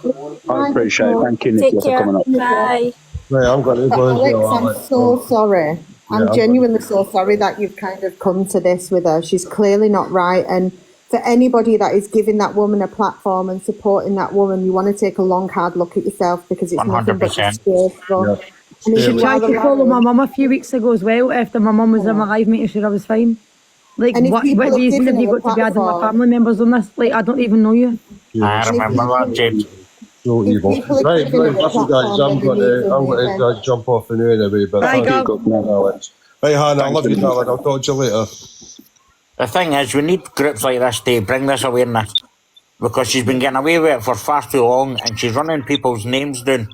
I appreciate it. Thank you, Take Nicola, for care. coming up. Bye. Right, I'm going to go as Alex, well, I'm Alex. so sorry. I'm Yeah. genuinely so sorry that you've kind of come to this with her. She's clearly not right. And for anybody that is giving that woman a platform and supporting that woman, you want to take a long, hard look at yourself because it's nothing but 100%. disgraceful. Yeah. And if She you tried are to follow my allowed- mum a few weeks ago as well, after my mum was in my live making sure I was fine. Like, And if what people have reason have given you her a got to be adding my platform- family members on this? Like, I don't even know you. I remember that, Jade. So If evil. people are Right, giving right, her a listen, guys, platform, I'm then going you need to to jump off the new anyway, but Bye, thank Gav. you, Alex. Right, Hannah, I love you, Thank you. darling. I'll talk to you later. The thing is, we need groups like this to bring this awareness, because she's been getting away with it for far too long, and she's running people's names down.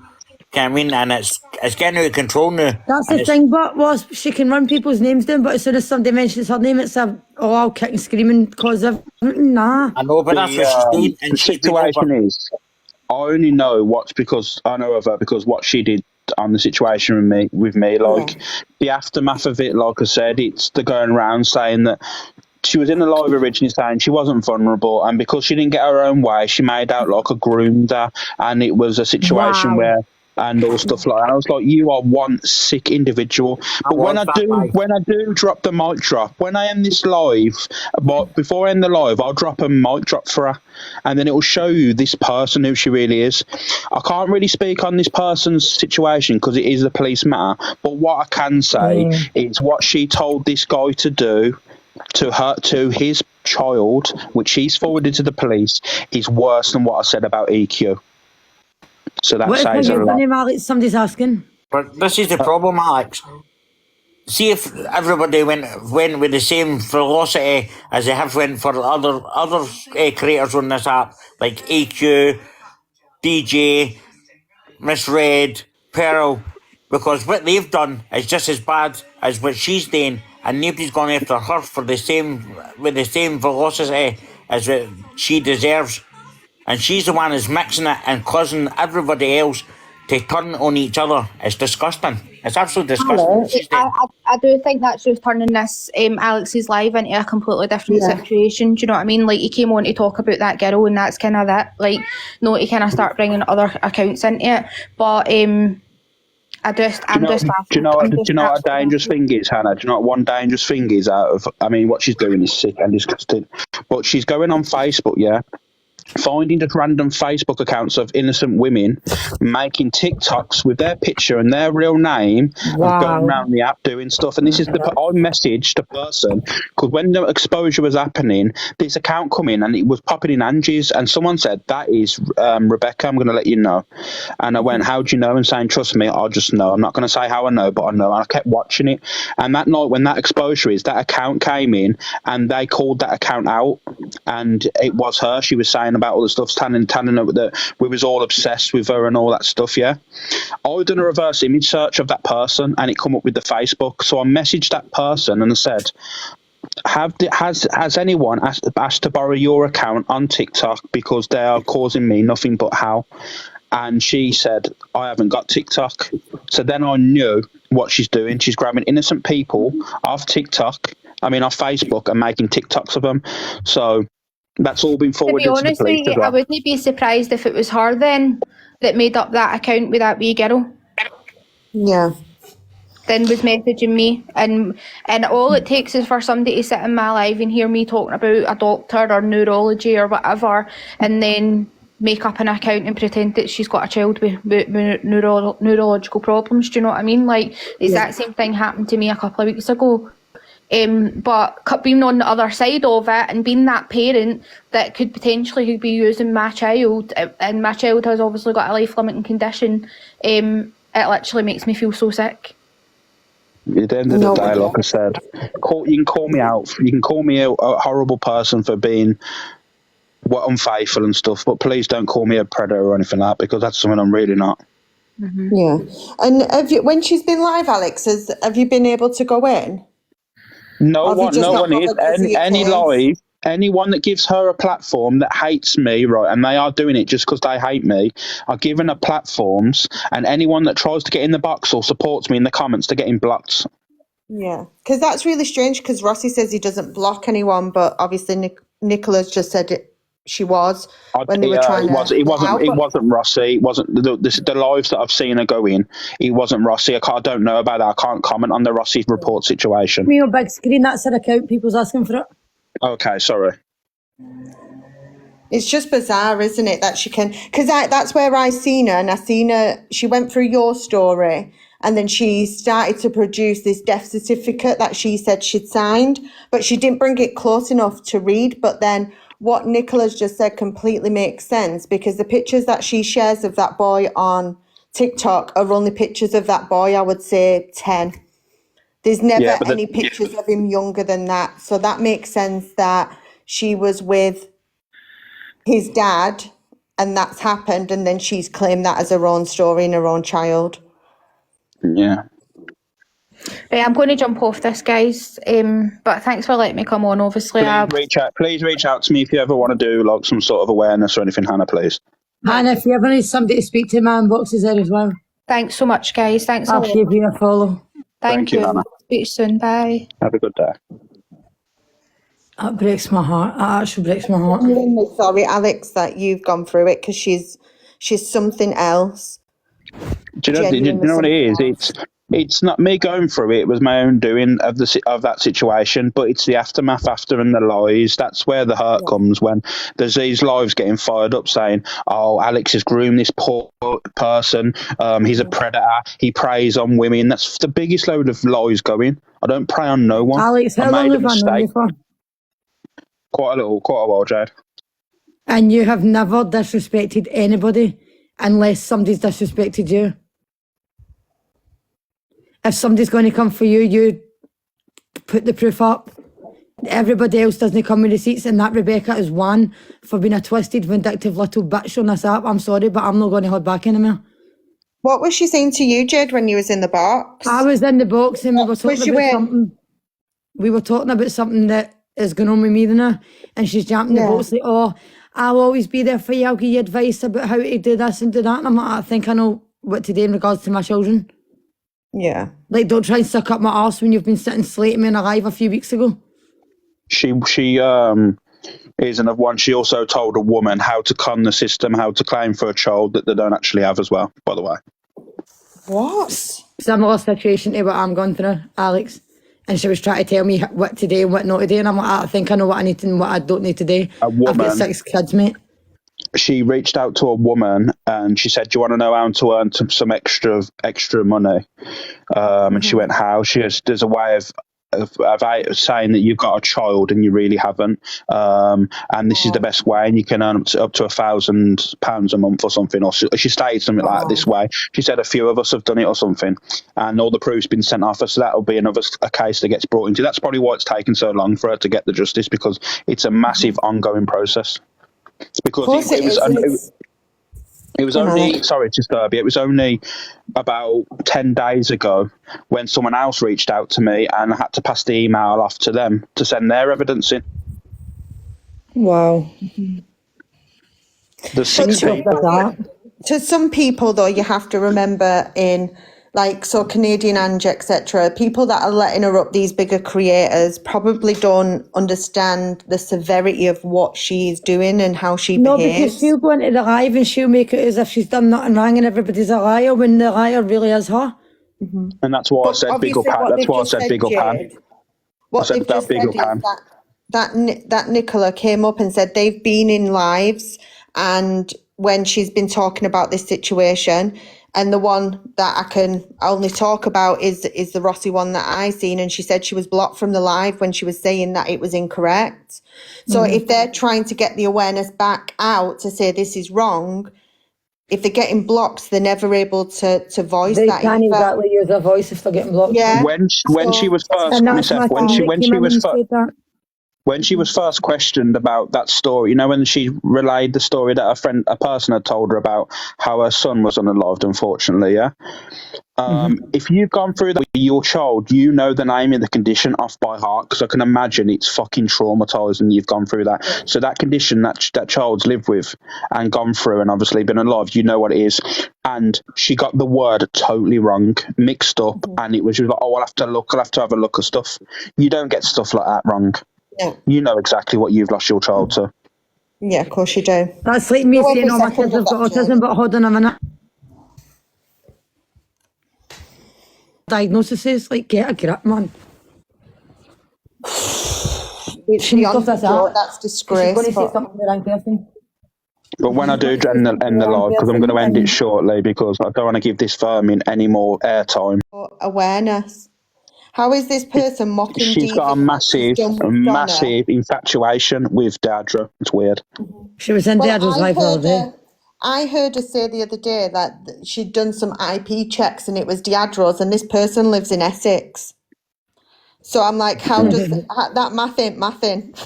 Can I mean? And it's getting out of control now. That's And the it's- thing, but was she can run people's names down, but as soon as somebody mentions her name, it's all kicking, screaming because of nah. I know, but that's what she's doing, and The she's been over. situation is, I only know what's because I know of her because what she did on the situation with me, like the aftermath of it. Like I said, it's the going around saying that she was in the live originally saying she wasn't vulnerable, and because she didn't get her own way, she made out like a groomed her, and it was a situation Wow. where. And all stuff like that. And I was like, you are one sick individual. But when I do drop the mic drop, when I end this live, but before I end the live, I'll drop a mic drop for her, and then it will show you this person who she really is. I can't really speak on this person's situation because it is a police matter. But what I can say is what she told this guy to do to his child, which he's forwarded to the police, is worse than what I said about EQ. So that What is her says a lot. username, Alex? Somebody's asking. But this is the problem, Alex. See if everybody went with the same velocity as they have went for other creators on this app, like EQ, DJ, Miss Red, Pearl, because what they've done is just as bad as what she's doing, and nobody's gone after her with the same velocity as what she deserves. And she's the one who's mixing it and causing everybody else to turn on each other. It's disgusting. It's absolutely disgusting. what she's doing. I do think that's just turning this Alex's live into a completely different situation. Do you know what I mean? Like, he came on to talk about that girl, and that's kind of that. Like, no, to kind of start bringing other accounts into it. But I'm just Do you know what a dangerous thing is, Hannah? Do you know what one dangerous thing is what she's doing is sick and disgusting. But she's going on Facebook, finding just random Facebook accounts of innocent women making TikToks with their picture and their real name and going around the app doing stuff. And this is I messaged the person because when the exposure was happening, this account come in and it was popping in Angie's, and someone said, that is Rebecca, I'm going to let you know. And I went, how do you know? And saying, trust me, I'll just know. I'm not going to say how I know, but I know. And I kept watching it. And that night when that exposure is, that account came in and they called that account out, and it was her. She was saying about all the stuff, telling her that we was all obsessed with her and all that stuff. I done a reverse image search of that person and it come up with the Facebook. So I messaged that person and I said, has anyone asked to borrow your account on TikTok because they are causing me nothing but hell? And she said, I haven't got TikTok. So then I knew what she's doing. She's grabbing innocent people off Facebook and making TikToks of them. So that's all been forwarded to the police as well. I wouldn't be surprised if it was her then that made up that account with that wee girl. Yeah. Then was messaging me, and all it takes is for somebody to sit in my live and hear me talking about a doctor or neurology or whatever, and then make up an account and pretend that she's got a child with neurological problems. Do you know what I mean? Like, the exact same thing happened to me a couple of weeks ago. But being on the other side of it and being that parent that could potentially be using my child, and my child has obviously got a life-limiting condition, it literally makes me feel so sick. At the end of the day, like I said, you can call me out. You can call me a horrible person for being unfaithful and stuff, but please don't call me a predator or anything like that, because that's something I'm really not. Yeah. And when she's been live, Alex, have you been able to go in? No one is. Anyone that gives her a platform that hates me, right, and they are doing it just because they hate me, are given her platforms, and anyone that tries to get in the box or supports me in the comments, they're getting blocked. Yeah, because that's really strange, because Rossi says he doesn't block anyone, but obviously Nicola's just said she was when they were trying to... It wasn't Rossi. It wasn't the lives that I've seen her go in. It wasn't Rossi. I don't know about that. I can't comment on the Rossi report situation. Me on big screen, that's her account. People's asking for it. Okay, sorry. It's just bizarre, isn't it, that she can... Because that's where I seen her, and I seen her... She went through your story, and then she started to produce this death certificate that she said she'd signed, but she didn't bring it close enough to read. But then what Nicola's just said completely makes sense, because the pictures that she shares of that boy on TikTok are only pictures of that boy, I would say 10. There's never any pictures of him younger than that. So that makes sense that she was with his dad and that's happened, and then she's claimed that as her own story and her own child. Yeah. Right, I'm going to jump off this, guys. But thanks for letting me come on. Obviously, Please reach out to me if you ever want to do like some sort of awareness or anything, Hannah, please. And if you ever need somebody to speak to, my inbox is there as well. thanks so much, guys. Thanks a I'll lot. give you a follow. Thank you, you. Hannah. Speak soon. Bye. Have a good day. That breaks my heart. That actually breaks my heart. I'm really sorry, Alex, that you've gone through it, because she's something else. Do you know what it is? It's not me going through it. It was my own doing of that situation. But it's the aftermath after and the lies. That's where the hurt comes, when there's these lives getting fired up saying, "Oh, Alex has groomed this poor person. He's a predator. He preys on women." That's the biggest load of lies going. I don't prey on no one. Alex, how long have I known you for? Quite a while, Jade. And you have never disrespected anybody unless somebody's disrespected you. If somebody's going to come for you, you put the proof up. Everybody else doesn't come with receipts, and that Rebecca is one for being a twisted, vindictive little bitch on this app. I'm sorry, but I'm not going to hold back anymore. What was she saying to you, Jade, when you was in the box? I was in the box and we were talking you about in? something. We were talking about something that is going on with me now, and she's jumping the box like, "Oh, I'll always be there for you. I'll give you advice about how to do this and do that." And I'm like, I think I know what to do in regards to my children. Yeah. Like, don't try and suck up my arse when you've been sitting slating me in a live a few weeks ago. She is another one. She also told a woman how to con the system, how to claim for a child that they don't actually have as well, by the way. What? Similar situation to what I'm going through, Alex. And she was trying to tell me what to do and what not to do. And I'm like, I think I know what I need to and what I don't need to do. I've got 6 kids, mate. She reached out to a woman and she said, "Do you want to know how to earn some extra money?" And she went, "How?" She goes, "There's a way of saying that you've got a child and you really haven't, and this is the best way, and you can earn up to £1,000 a month or something." Or she stated something like this way. She said a few of us have done it or something, and all the proof's been sent off her. So that'll be a case that gets brought into. That's probably why it's taken so long for her to get the justice, because it's a massive ongoing process. It's because it was only, sorry to disturb you, it was only about 10 days ago when someone else reached out to me and I had to pass the email off to them to send their evidence in. Wow. There's 6 people. To some people, though, you have to remember so Canadian Ange, etc., people that are letting her up, these bigger creators, probably don't understand the severity of what she's doing and how she behaves. No, because she'll go into the live and she'll make it as if she's done nothing wrong and everybody's a liar when the liar really is her. And that's why I said big up Anne. That's why I said big up Anne. What they've just said is that Nicola came up and said they've been in lives, and when she's been talking about this situation, and the one that I can only talk about is the Rossi one that I seen, and she said she was blocked from the live when she was saying that it was incorrect. So if they're trying to get the awareness back out to say this is wrong, if they're getting blocked, they're never able to voice They that. can't exactly use their voice if they're getting blocked. Yeah. When she was first, when she was first questioned about that story, you know, when she relayed the story that a person had told her about how her son was unalived, unfortunately, yeah? If you've gone through that with your child, you know the name of the condition off by heart, because I can imagine it's fucking traumatising you've gone through that. So that condition that child's lived with and gone through and obviously been unalived, you know what it is. And she got the word totally wrong, mixed up, and she was like, "Oh, I'll have to have a look at stuff." You don't get stuff like that wrong. Yeah. You know exactly what you've lost your child to. Yeah, of course you do. That's like me saying, "Oh, my kids have got autism," but hold on a minute. Diagnosis is like, get a grip, man. It's beyond that's disgraceful. She's going to say something to the wrong person. But when I do end the live, because I'm going to end it shortly, because I don't want to give this vermin any more airtime. Awareness. How is this person mocking? She's got a massive infatuation with Dadra. It's weird. She was in Dadra's life all day. I heard her say the other day that she'd done some IP checks and it was Diadra's, and this person lives in Essex. So I'm like, how does that math ain't mathing?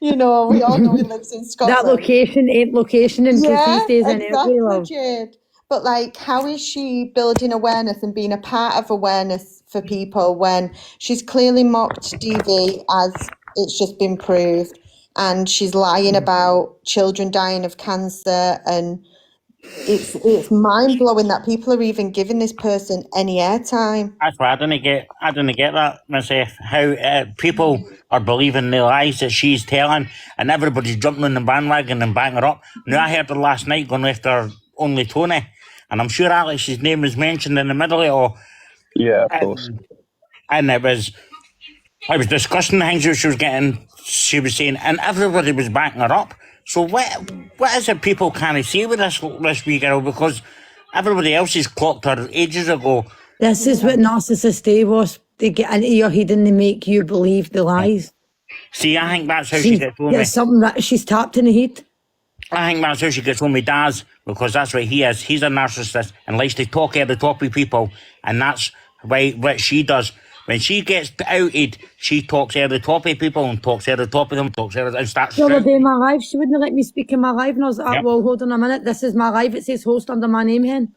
You know, we all know he lives in That Scotland. location ain't location in Yeah, these days exactly, love. Jade. But like, how is she building awareness and being a part of awareness for people when she's clearly mocked DV, as it's just been proved, and she's lying about children dying of cancer, and it's mind blowing that people are even giving this person any airtime. That's why I didn't get that myself. How people are believing the lies that she's telling, and everybody's jumping on the bandwagon and backing her up. Now I heard her last night going after Only Tony, and I'm sure Alex's name was mentioned in the middle of it all. Yeah, of course. And it was disgusting the things she was getting. She was saying, and everybody was backing her up. So what is it people can't see with this wee girl, because everybody else has clocked her ages ago. This is what narcissists do, was they get into your head and they make you believe the lies. See, I think that's how she gets on me. There's something that she's tapped in the head. I think that's how she gets on with Daz, because that's what he is. He's a narcissist and likes to talk at the top of people, and that's why what she does. When she gets outed, she talks at the top of people and talks at the top of them, and starts The other shouting. day in my live, she wouldn't let me speak in my live, and I was like, Yep. well, hold on a minute, this is my live, it says host under my name, hen.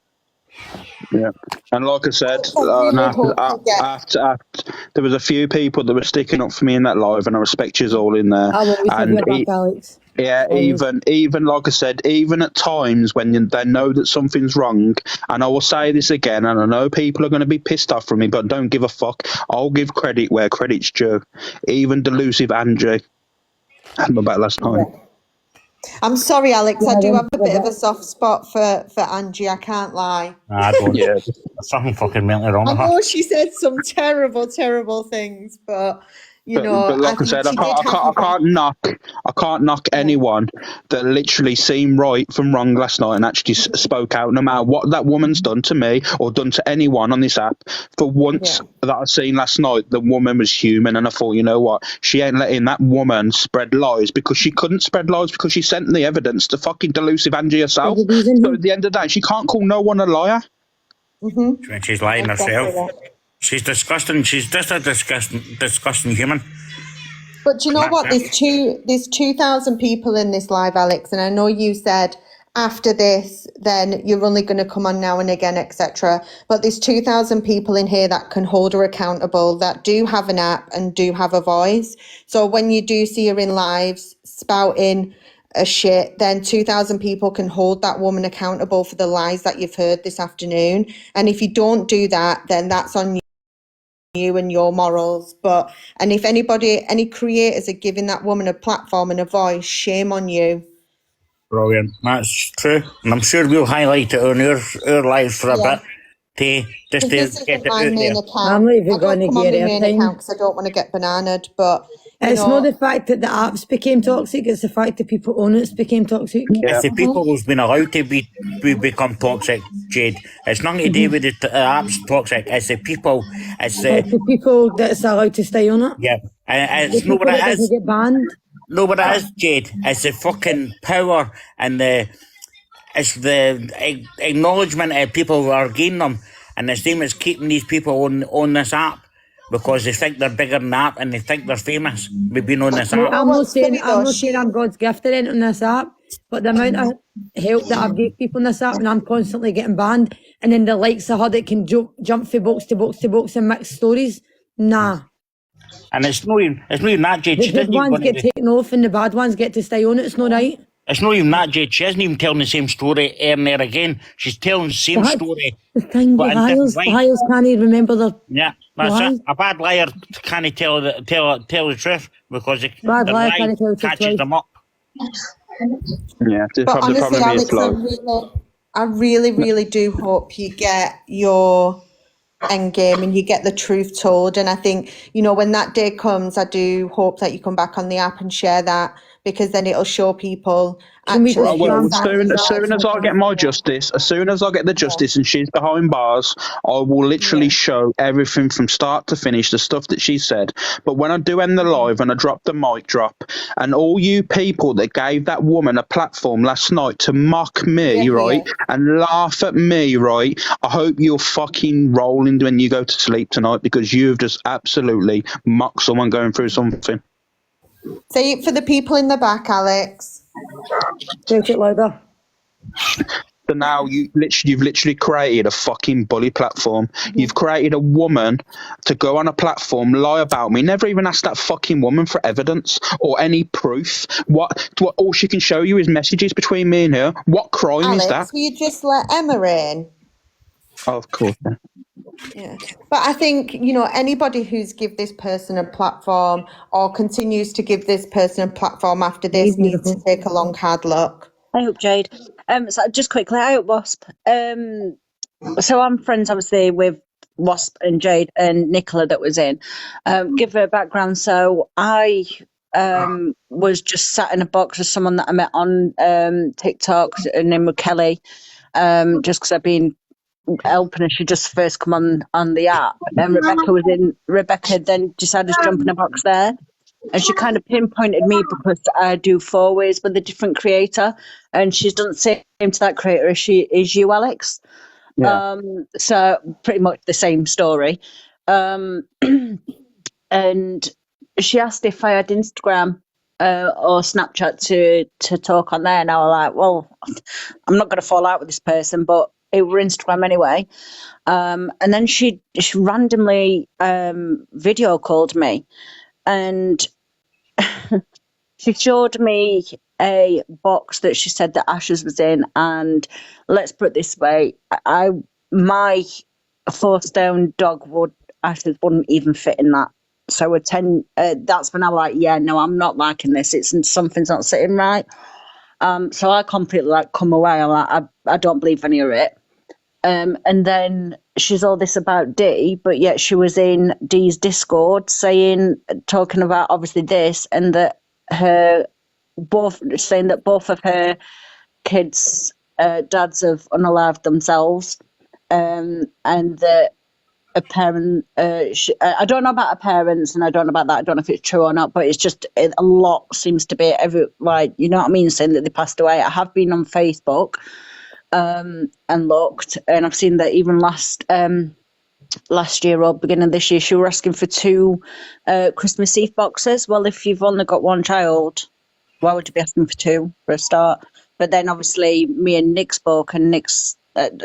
Yeah, and like I said, I really hope you get- after, there was a few people that were sticking up for me in that live, and I respect you all in there. I'll always have And your back, Alex. yeah, Always. even like I said, even at times when they know that something's wrong, and I will say this again, and I know people are going to be pissed off from me, but don't give a fuck. I'll give credit where credit's due. Even delusive Angie had my back last night. I'm sorry, Alex. I Yeah, do have a yeah. bit of a soft spot for Angie. I can't lie. I don't. Yeah, There's something fucking mentally wrong I with her. know she said some terrible, terrible things, but you know, but like I think said, I she did can't have I can't knock anyone that literally seen right from wrong last night and actually spoke out, no matter what that woman's done to me or done to anyone on this app. For once that I seen last night, the woman was human, and I thought, you know what, she ain't letting that woman spread lies, because she couldn't spread lies because she sent the evidence to fucking delusive Angie herself. So at the end of the day, she can't call no one a liar. When she's lying Exactly herself. right. She's disgusting. She's just a disgusting human. But do you know what? There's 2,000 people in this live, Alex, and I know you said after this, then you're only going to come on now and again, etc. But there's 2,000 people in here that can hold her accountable, that do have an app and do have a voice. So when you do see her in lives spouting a shit, then 2,000 people can hold that woman accountable for the lies that you've heard this afternoon. And if you don't do that, then that's on you and your morals. And if any creators are giving that woman a platform and a voice, shame on you. Brilliant. That's true. And I'm sure we'll highlight it on our lives for a bit just to This get isn't it my out main there. account. I'm not even I don't gonna come on get my main airtime. account because I don't want to get bananaed. But It's not the fact that the apps became toxic, it's the fact that people own it became toxic. It's the people who's been allowed to become toxic, Jade. It's nothing to do with the apps toxic. It's the people. It's It's the the people that's allowed to stay on it. yeah. And The it's not people what that it doesn't is. get banned. No, what it is, Jade. It's the fucking power and it's the acknowledgement of people who are gaining them, and the same as keeping these people on this app because they think they're bigger than the app and they think they're famous with being on this app. I'm not what's funny saying I'm though, not saying I'm God's gift or anything on this app, but the amount of help that I've given people on this app, and I'm constantly getting banned, and then the likes of her that can jump from box to box to box and mix stories. Nah. And it's not even that, Jade. The She good doesn't even ones get taken off and the bad ones get to stay on it. It's not right. It's not even that, Jade. She isn't even telling the same story and there again. She's telling the same That's story. the thing, but in different ways. liars can't even remember their Yeah, that's Why? it. A bad liar can't tell the truth because the Bad liar lie can't tell the truth catches twice. them up. Yeah, the But honestly, problem Alex, is I really do hope you get your end game and you get the truth told. And I think, when that day comes, I do hope that you come back on the app and share that, because then it'll show people Can we actually. just Well, jump as soon as I get my justice, as soon as I get the justice and she's behind bars, I will literally show everything from start to finish, the stuff that she said. But when I do end the live and I drop the mic drop, and all you people that gave that woman a platform last night to mock me, right, and laugh at me, right, I hope you're fucking rolling when you go to sleep tonight, because you've just absolutely mocked someone going through something. Say it for the people in the back, Alex. Shout it louder. So now you've literally created a fucking bully platform. You've created a woman to go on a platform, lie about me, never even ask that fucking woman for evidence or any proof. What all she can show you is messages between me and her. What crime Alex, is that? will you just let Emma in? Oh, of course. Yeah. Yeah, but I think, you know, anybody who's give this person a platform or continues to give this person a platform after this needs to take a long, hard look. I hope Jade. So just quickly, I hope Wasp. So I'm friends, obviously, with Wasp and Jade and Nicola that was in. Give her a background. So I was just sat in a box with someone that I met on TikTok. Her name was Kelly. Just because I've been helping her, she just first come on the app, and Rebecca then decided to jump in a box there, and she kind of pinpointed me because I do 4 ways with a different creator, and she's done the same to that creator as she is you, Alex. Yeah. So pretty much the same story. And she asked if I had Instagram or Snapchat to talk on there, and I was like, well, I'm not going to fall out with this person, but it were Instagram anyway. And then she randomly video called me, and she showed me a box that she said that Ashes was in, and let's put it this way, my 4-stone dog Ashes wouldn't even fit in that. So that's when I was like, yeah, no, I'm not liking this. Something's not sitting right. So I completely come away. I'm like, I don't believe any of it. And then she's all this about Dee, but yet she was in Dee's Discord talking about obviously this, and that saying that both of her kids' dads have unalived themselves, and that a parent, I don't know about her parents, and I don't know about that. I don't know if it's true or not, but it's just a lot seems to be you know what I mean, saying that they passed away. I have been on Facebook. And looked, and I've seen that even last year or beginning of this year, she were asking for 2 Christmas Eve boxes. Well, if you've only got 1 child, why would you be asking for 2 for a start? But then obviously me and Nick spoke, and Nick's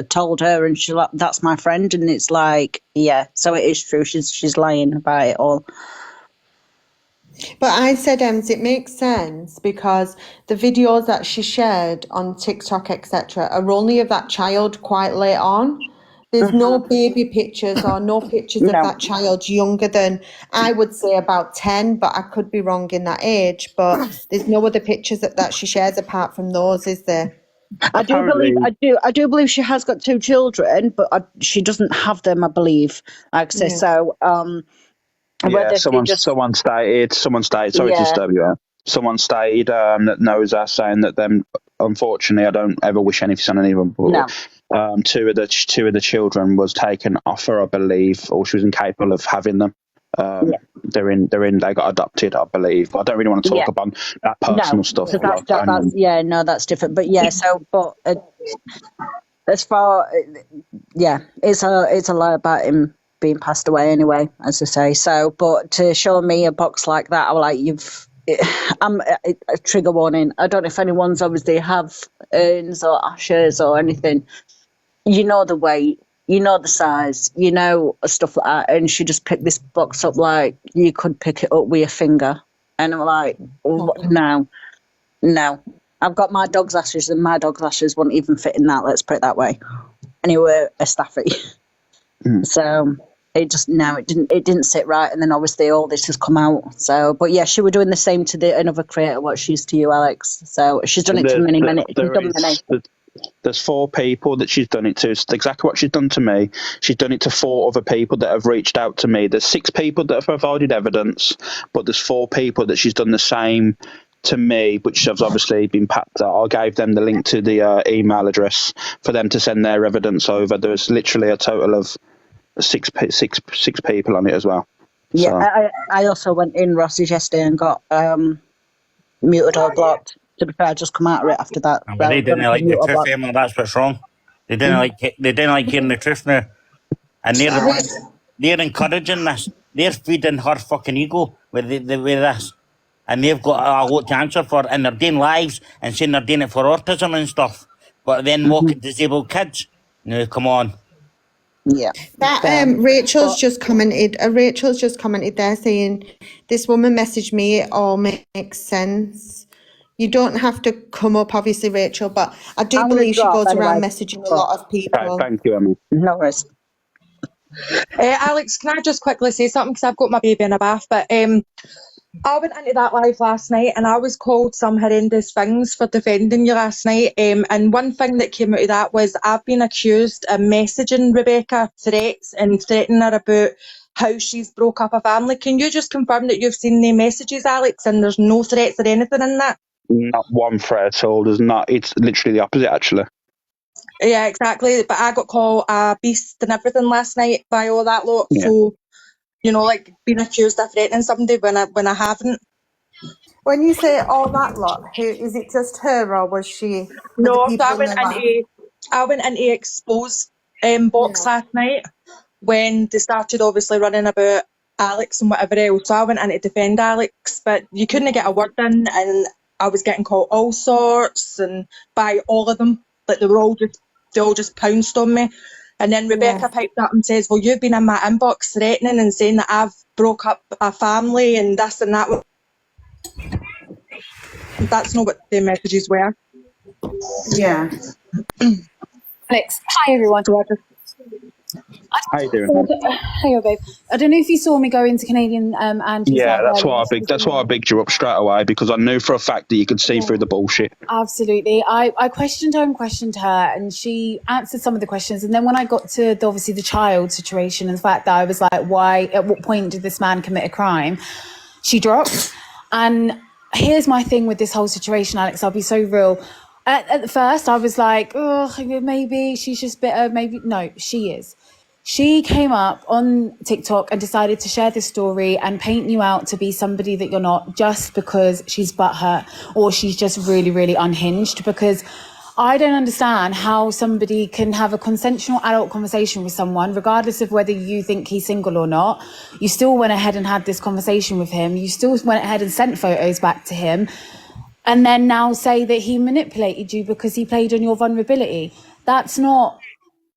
told her, and she's like, that's my friend, and it's like, yeah, so it is true. She's lying about it all. But I said, Ems, it makes sense because the videos that she shared on TikTok, etc., are only of that child quite late on. There's no baby pictures or no pictures of that child younger than, I would say, about 10, but I could be wrong in that age. But there's no other pictures that she shares apart from those, is there? I do believe she has got 2 children, but she doesn't have them, I believe. Like I say, so. Yeah, someone stated. Sorry to disturb you. Someone stated that knows us, saying that them. Unfortunately, I don't ever wish anything on anyone. But no. Two of the children was taken off her, I believe, or she was incapable of having them. They got adopted, I believe. I don't really want to talk about that personal stuff. So that's different. But yeah, as far, it's a lie about him being passed away anyway, as I say. So, but to show me a box like that, I was like, I'm a trigger warning. I don't know if anyone's obviously have urns or ashes or anything. You know the weight, you know the size, you know stuff like that. And she just picked this box up like you could pick it up with your finger. And I'm like, no. I've got my dog's ashes, and my dog's ashes wouldn't even fit in that. Let's put it that way. Anyway, a staffy. So it didn't sit right, and then obviously all this has come out. So, but yeah, she was doing the same to another creator what she's to you, Alex. So she's done it to many. There's 4 people that she's done it to. It's exactly what she's done to me. She's done it to 4 other people that have reached out to me. There's 6 people that have provided evidence, but there's 4 people that she's done the same to me, which has obviously been packed out. I gave them the link to the email address for them to send their evidence over. There's literally a total of six people on it as well. Yeah, So. I also went in Ross's yesterday and got muted or blocked. To be fair, I just come out of it after that. But they didn't like the truth, Emma. That's what's wrong. They didn't like hearing the truth now, and they're encouraging this. They're feeding her fucking ego with this, and they've got a lot to answer for. And they're doing lives and saying they're doing it for autism and stuff, but then mocking disabled kids. No, come on. Yeah. That Rachel's just commented. Rachel's just commented there saying, "This woman messaged me. It all makes sense." You don't have to come up, obviously, Rachel, but I do believe she goes around messaging a lot of people. Thank you, Emma. No worries. Alex, can I just quickly say something, because I've got my baby in a bath, but I went into that live last night and I was called some horrendous things for defending you last night, and one thing that came out of that was I've been accused of messaging Rebecca threats and threatening her about how she's broke up a family. Can you just confirm that you've seen the messages, Alex, and there's no threats or anything in that? Not one threat at all. There's not. It's literally the opposite, actually. Yeah, exactly. But I got called a beast and everything last night by all that lot. Yeah. So, you know, like being accused of threatening somebody when I haven't. When you say all that lot, who is it? Just her, or was she? No, so I went into expose box last night when they started obviously running about Alex and whatever else. So I went in to defend Alex, but you couldn't get a word in, and I was getting called all sorts and by all of them. Like they all just pounced on me. And then Rebecca piped up and says, "Well, you've been in my inbox threatening and saying that I've broke up a family and this and that." That's not what the messages were. Yeah. Alex, hi everyone. How you doing? Hey, babe. I don't know if you saw me go into Canadian and Yeah, that's why I bigged you up straight away, because I knew for a fact that you could see through the bullshit. Absolutely. I questioned her, and she answered some of the questions. And then when I got to obviously the child situation and the fact that I was like, why, at what point did this man commit a crime? She dropped. And here's my thing with this whole situation, Alex. I'll be so real. At first, I was like, oh, maybe she's just bitter. Maybe. No, she is. She came up on TikTok and decided to share this story and paint you out to be somebody that you're not, just because she's butthurt or she's just really, really unhinged. Because I don't understand how somebody can have a consensual adult conversation with someone, regardless of whether you think he's single or not. You still went ahead and had this conversation with him. You still went ahead and sent photos back to him. And then now say that he manipulated you because he played on your vulnerability. That's not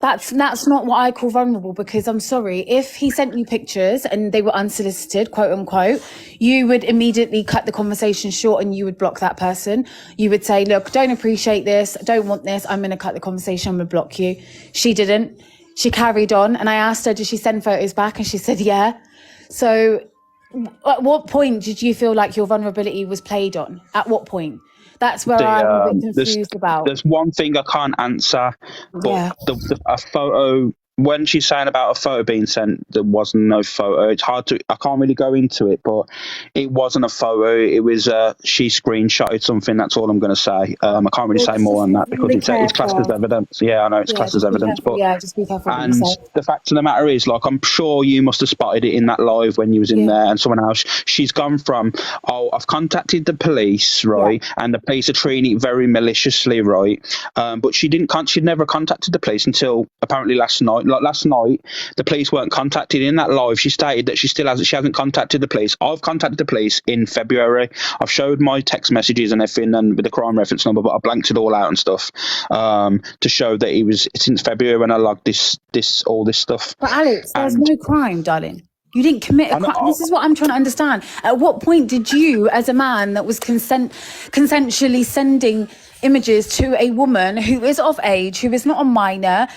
what I call vulnerable, because I'm sorry, if he sent you pictures and they were unsolicited, quote unquote, you would immediately cut the conversation short and you would block that person. You would say, look, don't appreciate this, don't want this, I'm going to cut the conversation, I'm going to block you. She didn't. She carried on, and I asked her, did she send photos back? And she said, yeah. So at what point did you feel like your vulnerability was played on? At what point? That's where I'm a bit confused about. There's one thing I can't answer, but a photo, when she's saying about a photo being sent, there wasn't no photo. It's hard to, I can't really go into it, but it wasn't a photo. It was, she screenshotted something. That's all I'm going to say. I can't really say more on that because it's classed as evidence. Yeah, I know it's classed as evidence, but just be careful. and the fact of the matter is, like, I'm sure you must have spotted it in that live when you was in there, and someone else. She's gone from, oh, I've contacted the police, right, and the police are treating it very maliciously, right, but she'd never contacted the police until apparently last night. Like last night, the police weren't contacted. In that live, she stated that she hasn't contacted the police. I've contacted the police in February. I've showed my text messages and everything, and with the crime reference number, but I blanked it all out and stuff to show that it was since February when I logged all this stuff. But Alex, there's no crime, darling. You didn't commit a crime. This is what I'm trying to understand. At what point did you, as a man that was consensually sending images to a woman who is of age, who is not a minor,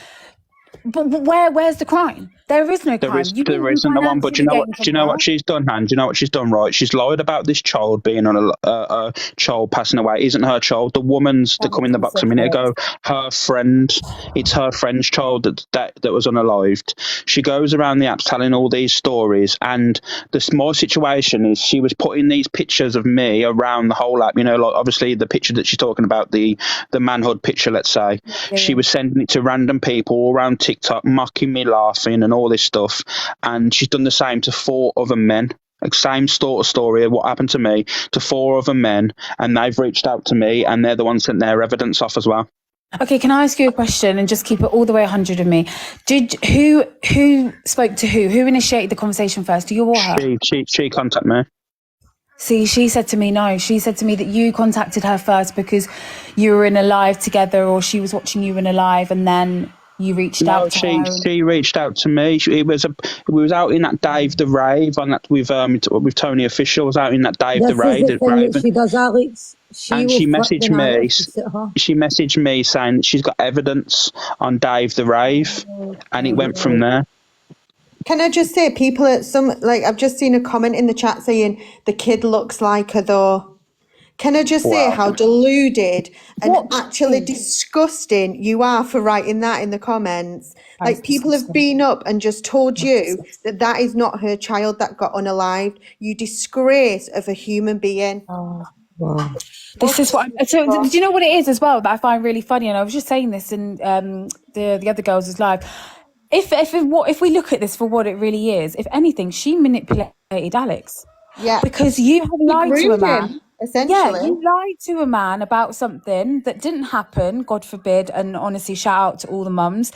but where's the crime? There is no crime. There isn't no one. But do you know what? Do you know what she's done, Han? Do you know what she's done? Right? She's lied about this child being on a child passing away. It isn't her child. The woman's that come in the box a minute ago. Her friend. It's her friend's child that was unalived. She goes around the apps telling all these stories, and the small situation is she was putting these pictures of me around the whole app. You know, like obviously the picture that she's talking about, the manhood picture. Let's say she was sending it to random people all around TikTok, mocking me, laughing, and all this stuff. And she's done the same to 4 other men. Like same sort of story of what happened to me to 4 other men, and they've reached out to me, and they're the ones sent their evidence off as well. Okay, can I ask you a question and just keep it all the way 100 of me? Who spoke to who? Who initiated the conversation first? You or her? She contacted me. See, she said to me no. She said to me that you contacted her first because you were in a live together, or she was watching you in a live, and then you reached out to her. She reached out to me. We was out in that Dave the Rave on that with Tony Official. Was out in that Dave the Rave. This is the thing that she does, Alex. She messaged me. She messaged me saying that she's got evidence on Dave the Rave, and it went from there. Can I just say, people at I've just seen a comment in the chat saying the kid looks like her though. Can I just say how deluded and actually disgusting you are for writing that in the comments? Like, people have been up and just told you that is not her child that got unalived. You disgrace of a human being. Oh, wow. This is what. So, do you know what it is as well that I find really funny? And I was just saying this in the other girls' live. If we look at this for what it really is, if anything, she manipulated Alex. Yeah. Because you have lied to a man. Essentially. Yeah, you lied to a man about something that didn't happen, God forbid, and honestly, shout out to all the mums.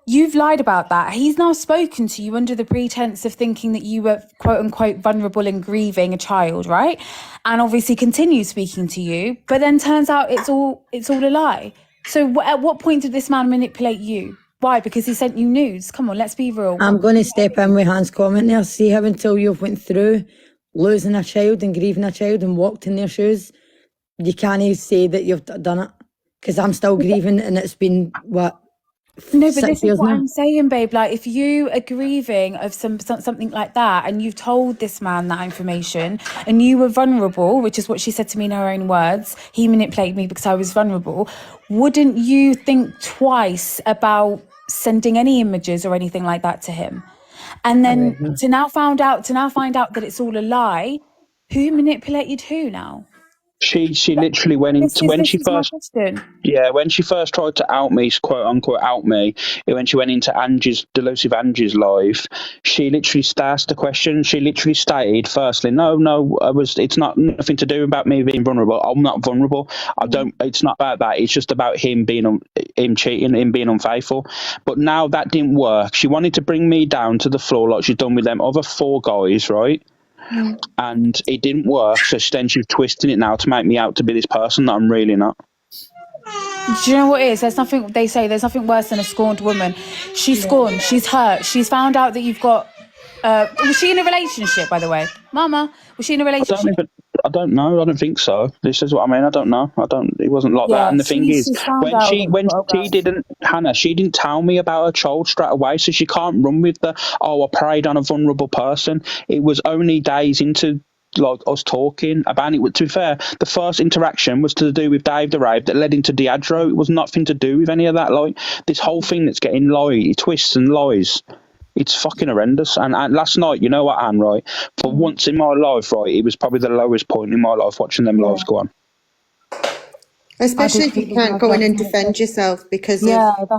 You've lied about that. He's now spoken to you under the pretense of thinking that you were, quote unquote, vulnerable and grieving a child, right? And obviously continues speaking to you, but then turns out it's all a lie. So at what point did this man manipulate you? Why? Because he sent you nudes. Come on, let's be real. I'm going to step in with Hans' comment there. See how until you've went through losing a child and grieving a child and walked in their shoes, you can't say that you've done it. Because I'm still grieving, and it's been, what, No, but 6 this is years what now? I'm saying, babe. Like, if you are grieving of something like that, and you've told this man that information, and you were vulnerable, which is what she said to me in her own words, he manipulated me because I was vulnerable, wouldn't you think twice about sending any images or anything like that to him? And then to now find out that it's all a lie, who manipulated who now? She literally went into when she first tried to out me, quote unquote out me, when she went into Delusive Angie's live, she literally asked the question. She literally stated firstly, no, it's not nothing to do about me being vulnerable. I'm not vulnerable. It's not about that. It's just about him cheating, him being unfaithful. But now that didn't work. She wanted to bring me down to the floor like she's done with them other 4 guys, right? And it didn't work, so then she's twisting it now to make me out to be this person that I'm really not. Do you know what it is? There's nothing worse than a scorned woman. She's scorned, she's hurt, she's found out that you've got was she in a relationship, by the way? Mama, was she in a relationship? I don't know. I don't think so. This is what I mean. I don't know. It wasn't like that. And the thing is, Hannah, she didn't tell me about her child straight away, so she can't run with I preyed on a vulnerable person. It was only days into like us talking about it. To be fair, the first interaction was to do with Dave the Rave that led into Diadro. It was nothing to do with any of that. Like, this whole thing that's getting twists and lies. It's fucking horrendous. And last night, you know what, Anne, right? For once in my life, right, it was probably the lowest point in my life watching them lives go on. Especially if you can't go in and defend yourself because of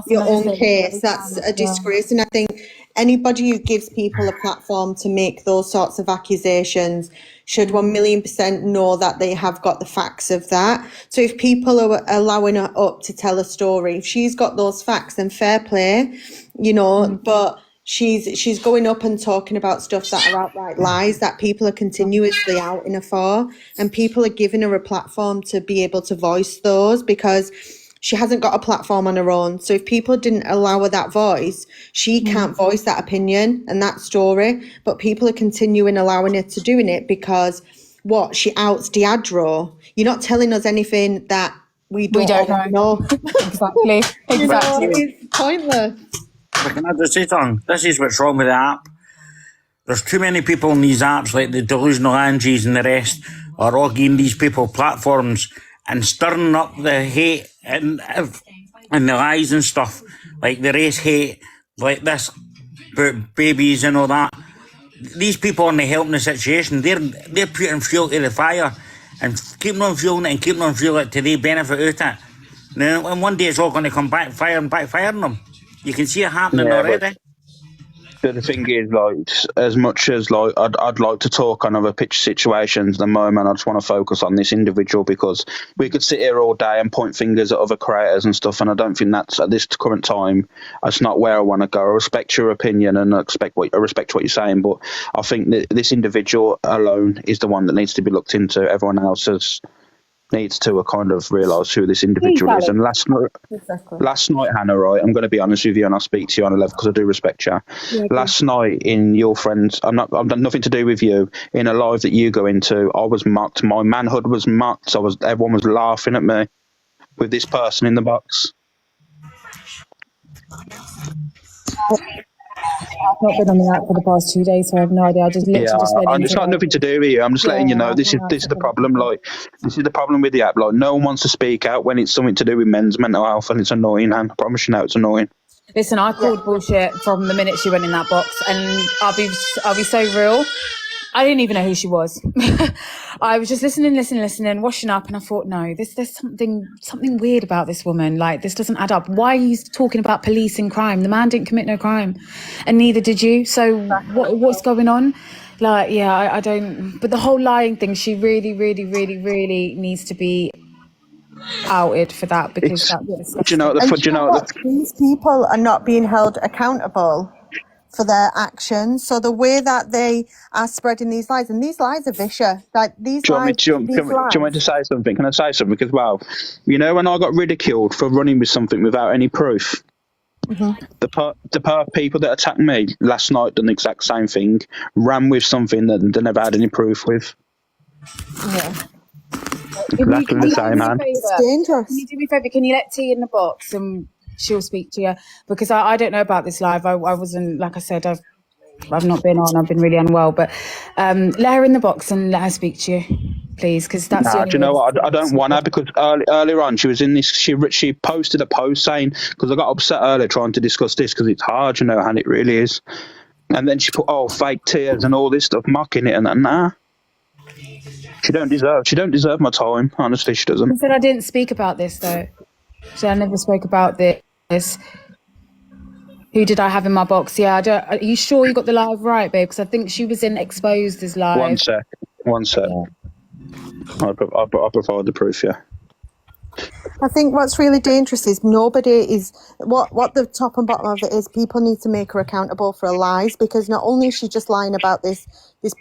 your own case. That's a disgrace. And I think anybody who gives people a platform to make those sorts of accusations should 1,000,000% know that they have got the facts of that. So if people are allowing her up to tell a story, if she's got those facts, then fair play, but she's going up and talking about stuff that are outright lies that people are continuously outing her for, and people are giving her a platform to be able to voice those because she hasn't got a platform on her own. So if people didn't allow her that voice, she can't voice that opinion and that story, but people are continuing allowing her to doing it because she outs Diadro. You're not telling us anything that we don't know. Exactly. It's pointless. but can I just say something? This is what's wrong with the app. There's too many people in these apps, like the delusional Angies and the rest, are all giving these people platforms and stirring up the hate and the lies and stuff, like the race hate, like this, about babies and all that. These people aren't helping the situation. They're putting fuel to the fire and keeping on fueling it and keeping on fueling it to their benefit out of it. Now, and one day it's all going to come backfiring them. You can see it happening already. But the thing is, like, as much as like I'd like to talk on other pitch situations at the moment, I just want to focus on this individual because we could sit here all day and point fingers at other creators and stuff, and I don't think that's at this current time. That's not where I want to go. I respect your opinion and I respect what you're saying, but I think that this individual alone is the one that needs to be looked into. Everyone else needs to kind of realise who this individual is. And last night, Hannah, right, I'm going to be honest with you, and I'll speak to you on a level because I do respect you. Yeah, last night in your friends, I've done nothing to do with you, in a live that you go into, I was mocked. My manhood was mocked. Everyone was laughing at me with this person in the box. I've not been on the app for the past 2 days, so I have no idea. I just literally it's got nothing to do with you. I'm just letting you know this is the problem. Like, this is the problem with the app. Like, no one wants to speak out when it's something to do with men's mental health, and it's annoying. And I promise you now, it's annoying. Listen, I called bullshit from the minute she went in that box, and I'll be so real. I didn't even know who she was. I was just listening, washing up, and I thought, no, there's something weird about this woman. Like, this doesn't add up. Why are you talking about police and crime? The man didn't commit no crime, and neither did you. So what's going on? Like, yeah, I don't. But the whole lying thing, she really, really, really, really needs to be outed for that, because these people are not being held accountable for their actions. So the way that they are spreading these lies, and these lies are vicious. Like, these lies. Do you want me to say something? Can I say something? Because, well, you know, when I got ridiculed for running with something without any proof, the people that attacked me last night done the exact same thing, ran with something that they never had any proof with. Yeah. Exactly the same, man. It's dangerous. Can you do me a favour? Can you let T in the box and she'll speak to you? Because I don't know about this live. I wasn't, like I said, I've not been on. I've been really unwell. But let her in the box and let her speak to you, please. Because that's the only do you know what? I don't want her, because earlier on she was in this. She posted a post saying, because I got upset earlier trying to discuss this because it's hard, you know, and it really is. And then she put fake tears and all this stuff, mocking it, and that. Nah. She don't deserve my time. Honestly, she doesn't. I said I didn't speak about this though. So I never spoke about this. Who did I have in my box? Yeah, are you sure you got the live right, babe? Because I think she was in Exposed as live. One sec. I'll provide the proof, yeah. I think what's really dangerous is nobody is what the top and bottom of it is. People need to make her accountable for her lies, because not only is she just lying about this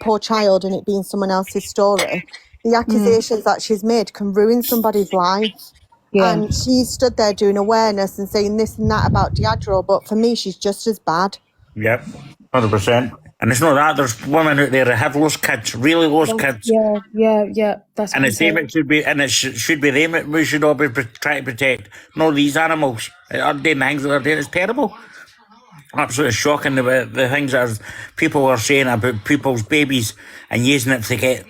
poor child and it being someone else's story, the accusations that she's made can ruin somebody's life. Yeah. And she stood there doing awareness and saying this and that about Diageo, but for me, she's just as bad. Yep, 100%. And it's not that, there's women out there that have lost kids, really lost kids. Yeah. That's and it's them it should be, and it should be them that we should all be trying to protect, not these animals. They're doing things that they're doing. It's terrible. Absolutely shocking the things that people are saying about people's babies and using it to get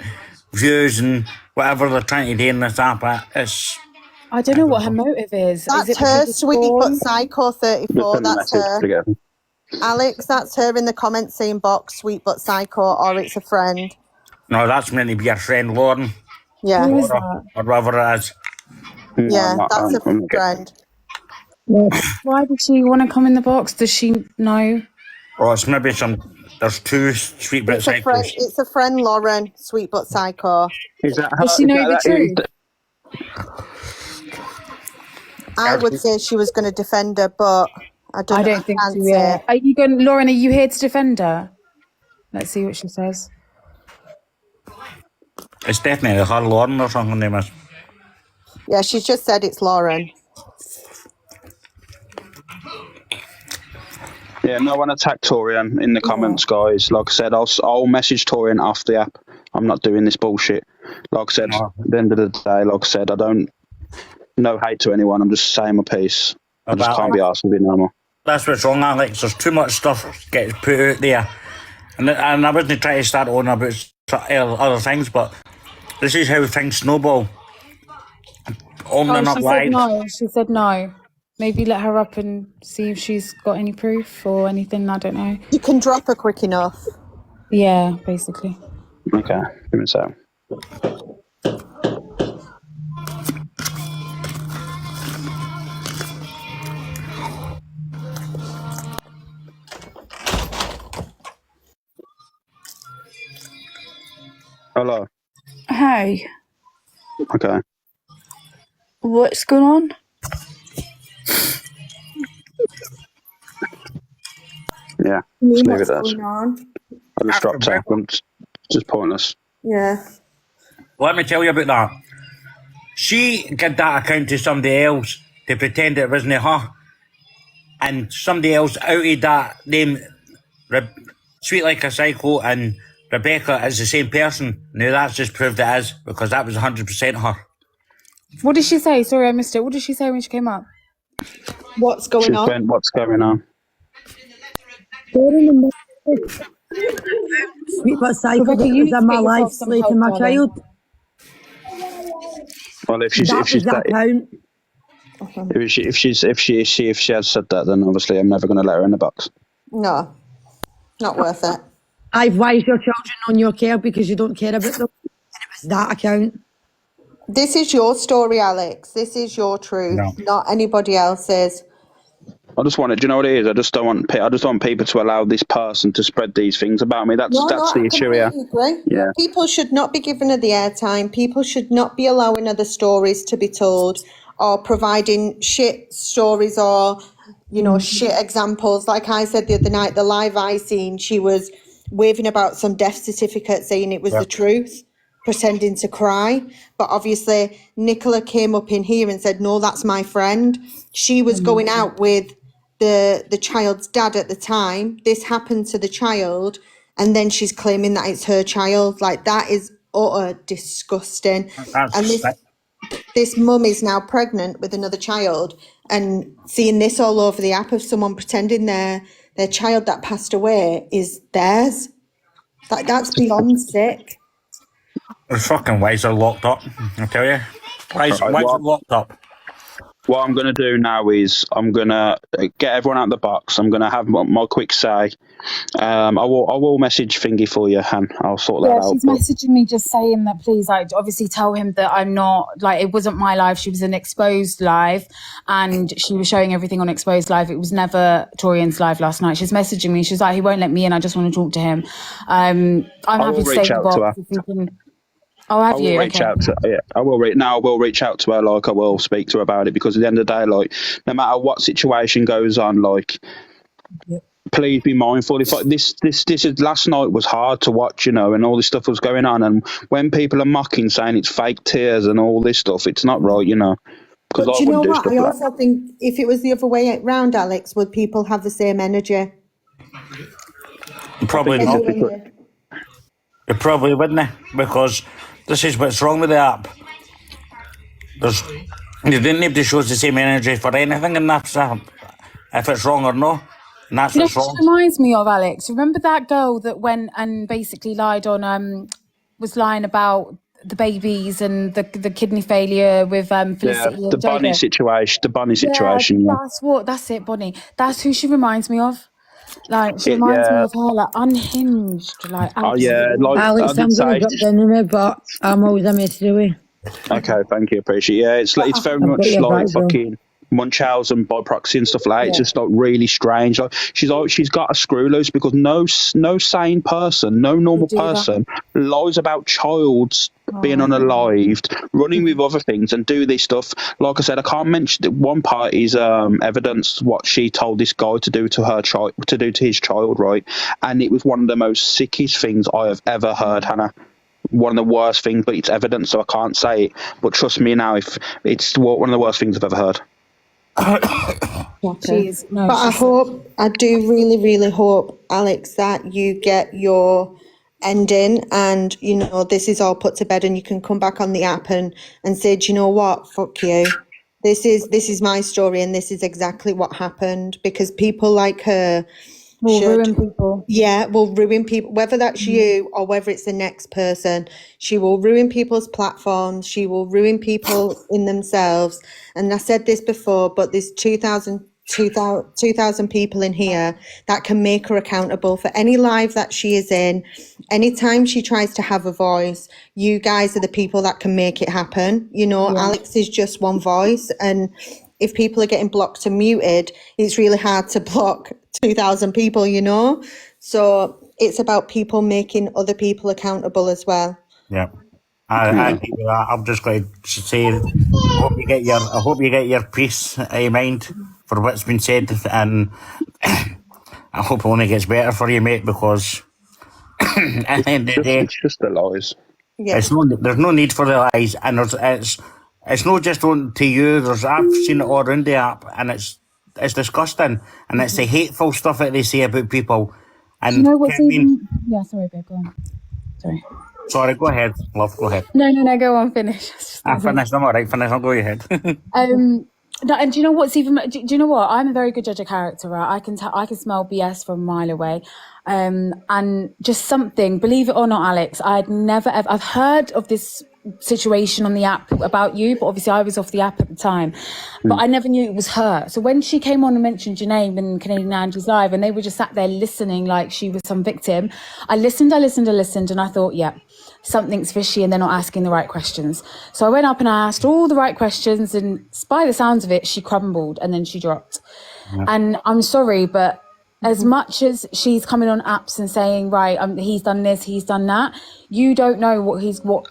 views and whatever they're trying to do in this app. I don't know what her motive is. That's is her, Sweetie But Psycho 34. That's her. Alex, that's her in the comments saying box, Sweet But Psycho, or it's a friend. No, that's meant to be a friend, Lauren. Yeah. Who is that? Or whatever it is. Yeah, that's a friend. Why did she want to come in the box? Does she know? Oh, it's maybe there's two Sweet But Psychos. It's a friend, Lauren, Sweet But Psycho. Does she know the truth? I would say she was going to defend her, but I don't think so. Yeah. Are you going, Lauren? Are you here to defend her? Let's see what she says. It's definitely her, Lauren, or something. Name is. Yeah, she's just said it's Lauren. Yeah, no one attacked Torian in the comments, guys. Like I said, I'll message Torian off the app. I'm not doing this bullshit. Like I said, at the end of the day, like I said, I don't no hate to anyone. I'm just saying my piece. I just can't be arsed with it no more. That's what's wrong, Alex. There's too much stuff gets put out there. And I wasn't trying to start on about other things, but this is how things snowball. On and up She said live. no. She said no. Maybe let her up and see if she's got any proof or anything. I don't know. You can drop her quick enough. Yeah, basically. Okay, give me a sec. Hello. Hey, Okay. what's going on? Yeah. I mean, Just leave what's it as. going on? I just dropped her. It's just pointless. Yeah. Let me tell you about that. She gave that account to somebody else to pretend it wasn't her. And somebody else outed that name, Sweet Like a Psycho and Rebecca as the same person. Now that's just proved it is, because that was 100% her. What did she say? Sorry, I missed it. What did she say when she came up? What's going She's on? went, what's going on? Sweet but psycho Rebecca, you was need to in my get life, yourself some slating help, my darling. child. Well, if she's That if she's was the account. if she has said that, then obviously I'm never going to let her in the box. No, not worth it. Why is your children on your care because you don't care about them? And it was that account. This is your story, Alex. This is your truth, No. not anybody else's. I just want it. Do you know what it is? I just don't want people to allow this person to spread these things about me. That's No, the I issue here. completely agree. Yeah. People should not be given her the airtime. People should not be allowing other stories to be told or providing shit stories or, shit examples. Like I said the other night, the live I seen, she was waving about some death certificate saying it was the truth, pretending to cry. But obviously, Nicola came up in here and said, no, that's my friend. She was going out with the child's dad at the time. This happened to the child, and then she's claiming that it's her child. Like, that is utter disgusting. That's And this mum is now pregnant with another child, and seeing this all over the app of someone pretending their child that passed away is theirs. Like, that's beyond sick. The fucking ways are locked up, I tell you. Why is it locked up? What I'm going to do now is I'm going to get everyone out of the box. I'm going to have my quick say. I will message Thingy for you, Han. I'll sort that out. She's messaging me just saying that please, like, obviously tell him that I'm not, like, it wasn't my live. She was in Exposed Live and she was showing everything on Exposed Live. It was never Torian's live last night. She's messaging me. She's like, he won't let me in. I just want to talk to him. I'm happy to stay in the box if you can. Oh, have you? I will reach out to her. Yeah, I will reach out to her. Like, I will speak to her about it, because at the end of the day, like, no matter what situation goes on, like, please be mindful. If this is last night was hard to watch, and all this stuff was going on, and when people are mocking, saying it's fake tears and all this stuff, it's not right, But do you know what? I also think if it was the other way around, Alex, would people have the same energy? Probably not. They probably wouldn't, because this is what's wrong with the app. Nobody shows the same energy for anything in that app, if it's wrong or no. And that's what's wrong. She reminds me of, Alex. Remember that girl that went and basically lied on, was lying about the babies and the kidney failure with Felicity. Yeah, the Bonnie situation. The Bonnie situation. Yeah. That's it, Bonnie. That's who she reminds me of. Like, she reminds me of her, like, unhinged, like. Oh yeah, like Alex, I'm going to drop down in it, but I'm always a message away. Okay, thank you, appreciate it. Yeah, it's very much like fucking Munchausen by proxy and stuff like that. It's just like really strange. Like she's got a screw loose, because no sane person, no normal person lies about child's being unalived, running with other things, and do this stuff. Like I said, I can't mention that one part is evidence what she told this guy to do to her child, to do to his child, right? And it was one of the most sickest things I have ever heard, Hannah. One of the worst things, but it's evidence, so I can't say it. But trust me now, if it's one of the worst things I've ever heard. I do really, really hope, Alex, that you get your ending and, this is all put to bed and you can come back on the app and say, do you know what? Fuck you. this is my story, and this is exactly what happened, because people like her Will ruin people. Yeah, will ruin people, whether that's you or whether it's the next person. She will ruin people's platforms. She will ruin people in themselves. And I said this before, but there's 2,000 people in here that can make her accountable for any live that she is in. Anytime she tries to have a voice, you guys are the people that can make it happen. You know, Alex is just one voice, and if people are getting blocked and muted, it's really hard to block 2,000 people, you know? So it's about people making other people accountable as well. Yeah. I agree with that. I'm just going to say, I hope you get your peace of mind for what's been said, and I hope it only gets better for you, mate, because at the end of the day, it's just the lies. Yeah. There's no need for the lies, and it's not just on to you. I've seen it all around the app, and it's disgusting, and it's the hateful stuff that they say about people. And You know what's even... Yeah, sorry, babe, go on. Sorry, go ahead, love, go ahead. No, go on, finish. I finished, I'm alright, finish, I'll go ahead. No, and do you know what's even? Do you know what? I'm a very good judge of character, right? I can smell BS from a mile away, and just something. Believe it or not, Alex, I've heard of this situation on the app about you, but obviously I was off the app at the time, but I never knew it was her. So when she came on and mentioned your name in Canadian Angie's live, and they were just sat there listening like she was some victim, I listened, and I thought, yeah, something's fishy, and they're not asking the right questions. So I went up and I asked all the right questions, and by the sounds of it, she crumbled and then she dropped. And I'm sorry, but as much as she's coming on apps and saying, right, he's done this, he's done that, you don't know what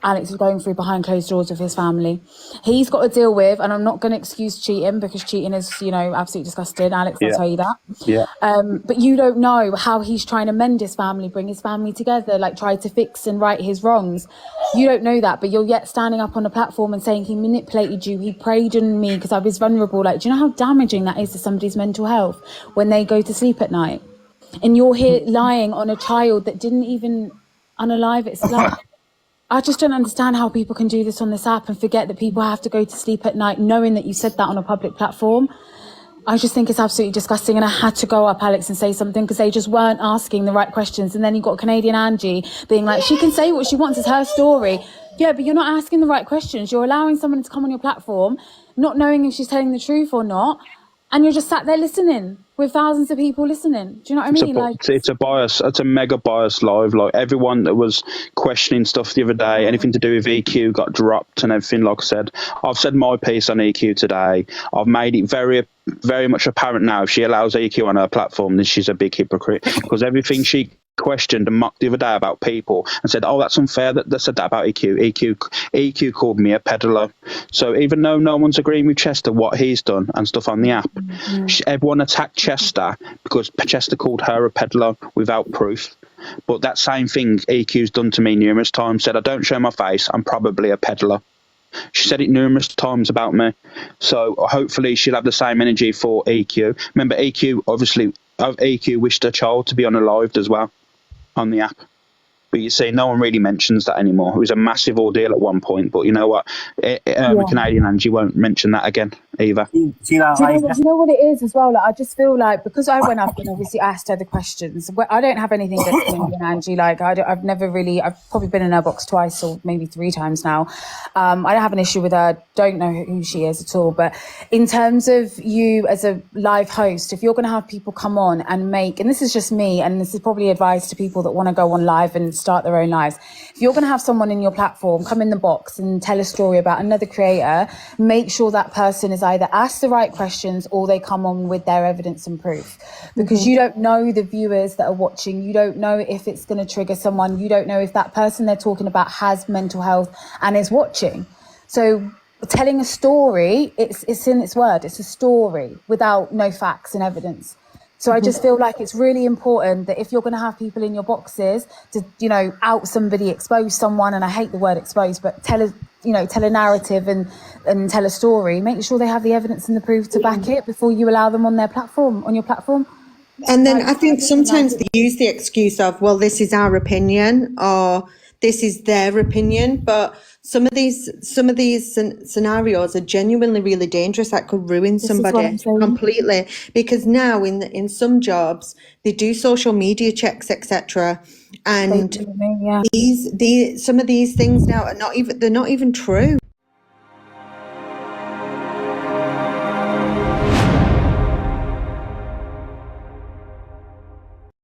Alex is going through behind closed doors with his family. He's got to deal with, and I'm not going to excuse cheating, because cheating is, absolutely disgusting. Alex will tell you that. Yeah. But you don't know how he's trying to mend his family, bring his family together, like try to fix and right his wrongs. You don't know that, but you're yet standing up on a platform and saying he manipulated you, he preyed on me because I was vulnerable. Like, do you know how damaging that is to somebody's mental health when they go to sleep at night? And you're here lying on a child that didn't even unalive its life. I just don't understand how people can do this on this app and forget that people have to go to sleep at night knowing that you said that on a public platform. I just think it's absolutely disgusting, and I had to go up, Alex, and say something because they just weren't asking the right questions. And then you got Canadian Angie being like, she can say what she wants, it's her story. Yeah, but you're not asking the right questions. You're allowing someone to come on your platform, not knowing if she's telling the truth or not, and you're just sat there listening with thousands of people listening. Do you know what I mean? It's a bias. It's a mega bias live. Like, everyone that was questioning stuff the other day, anything to do with EQ got dropped and everything. Like I said, I've said my piece on EQ today. I've made it very, very much apparent now. If she allows EQ on her platform, then she's a big hypocrite, because everything she questioned and mocked the other day about people and said, oh, that's unfair that they said that about EQ called me a peddler. So even though no one's agreeing with Chester what he's done and stuff on the app, everyone attacked Chester because Chester called her a peddler without proof. But that same thing EQ's done to me numerous times, said I don't show my face, I'm probably a peddler. She said it numerous times about me. So hopefully she'll have the same energy for EQ. Remember, EQ wished her child to be unalived as well on the app. But you see, no one really mentions that anymore. It was a massive ordeal at one point, but you know what? Canadian Angie won't mention that again either. See that? Do you know what it is as well? Like, I just feel like, because I went up and obviously asked her the questions, I don't have anything against Canadian Angie. Like, I've probably been in her box twice or maybe 3 times now. I don't have an issue with her. Don't know who she is at all. But in terms of you as a live host, if you're going to have people come on and and this is just me, and this is probably advice to people that want to go on live and start their own lives. If you're going to have someone in your platform come in the box and tell a story about another creator, make sure that person is either asked the right questions or they come on with their evidence and proof, because you don't know the viewers that are watching. You don't know if it's going to trigger someone. You don't know if that person they're talking about has mental health and is watching. So telling a story, it's in its word. It's a story without no facts and evidence. So I just feel like it's really important that if you're going to have people in your boxes to, out somebody, expose someone, and I hate the word expose, but tell a narrative and tell a story, make sure they have the evidence and the proof to back it before you allow them on your platform. And then I think sometimes they use the excuse of, well, this is our opinion or this is their opinion. But some of these scenarios are genuinely really dangerous. That could ruin is what somebody I'm saying. completely. Because now in some jobs they do social media checks, etc. And Yeah. some of these things now are not even true.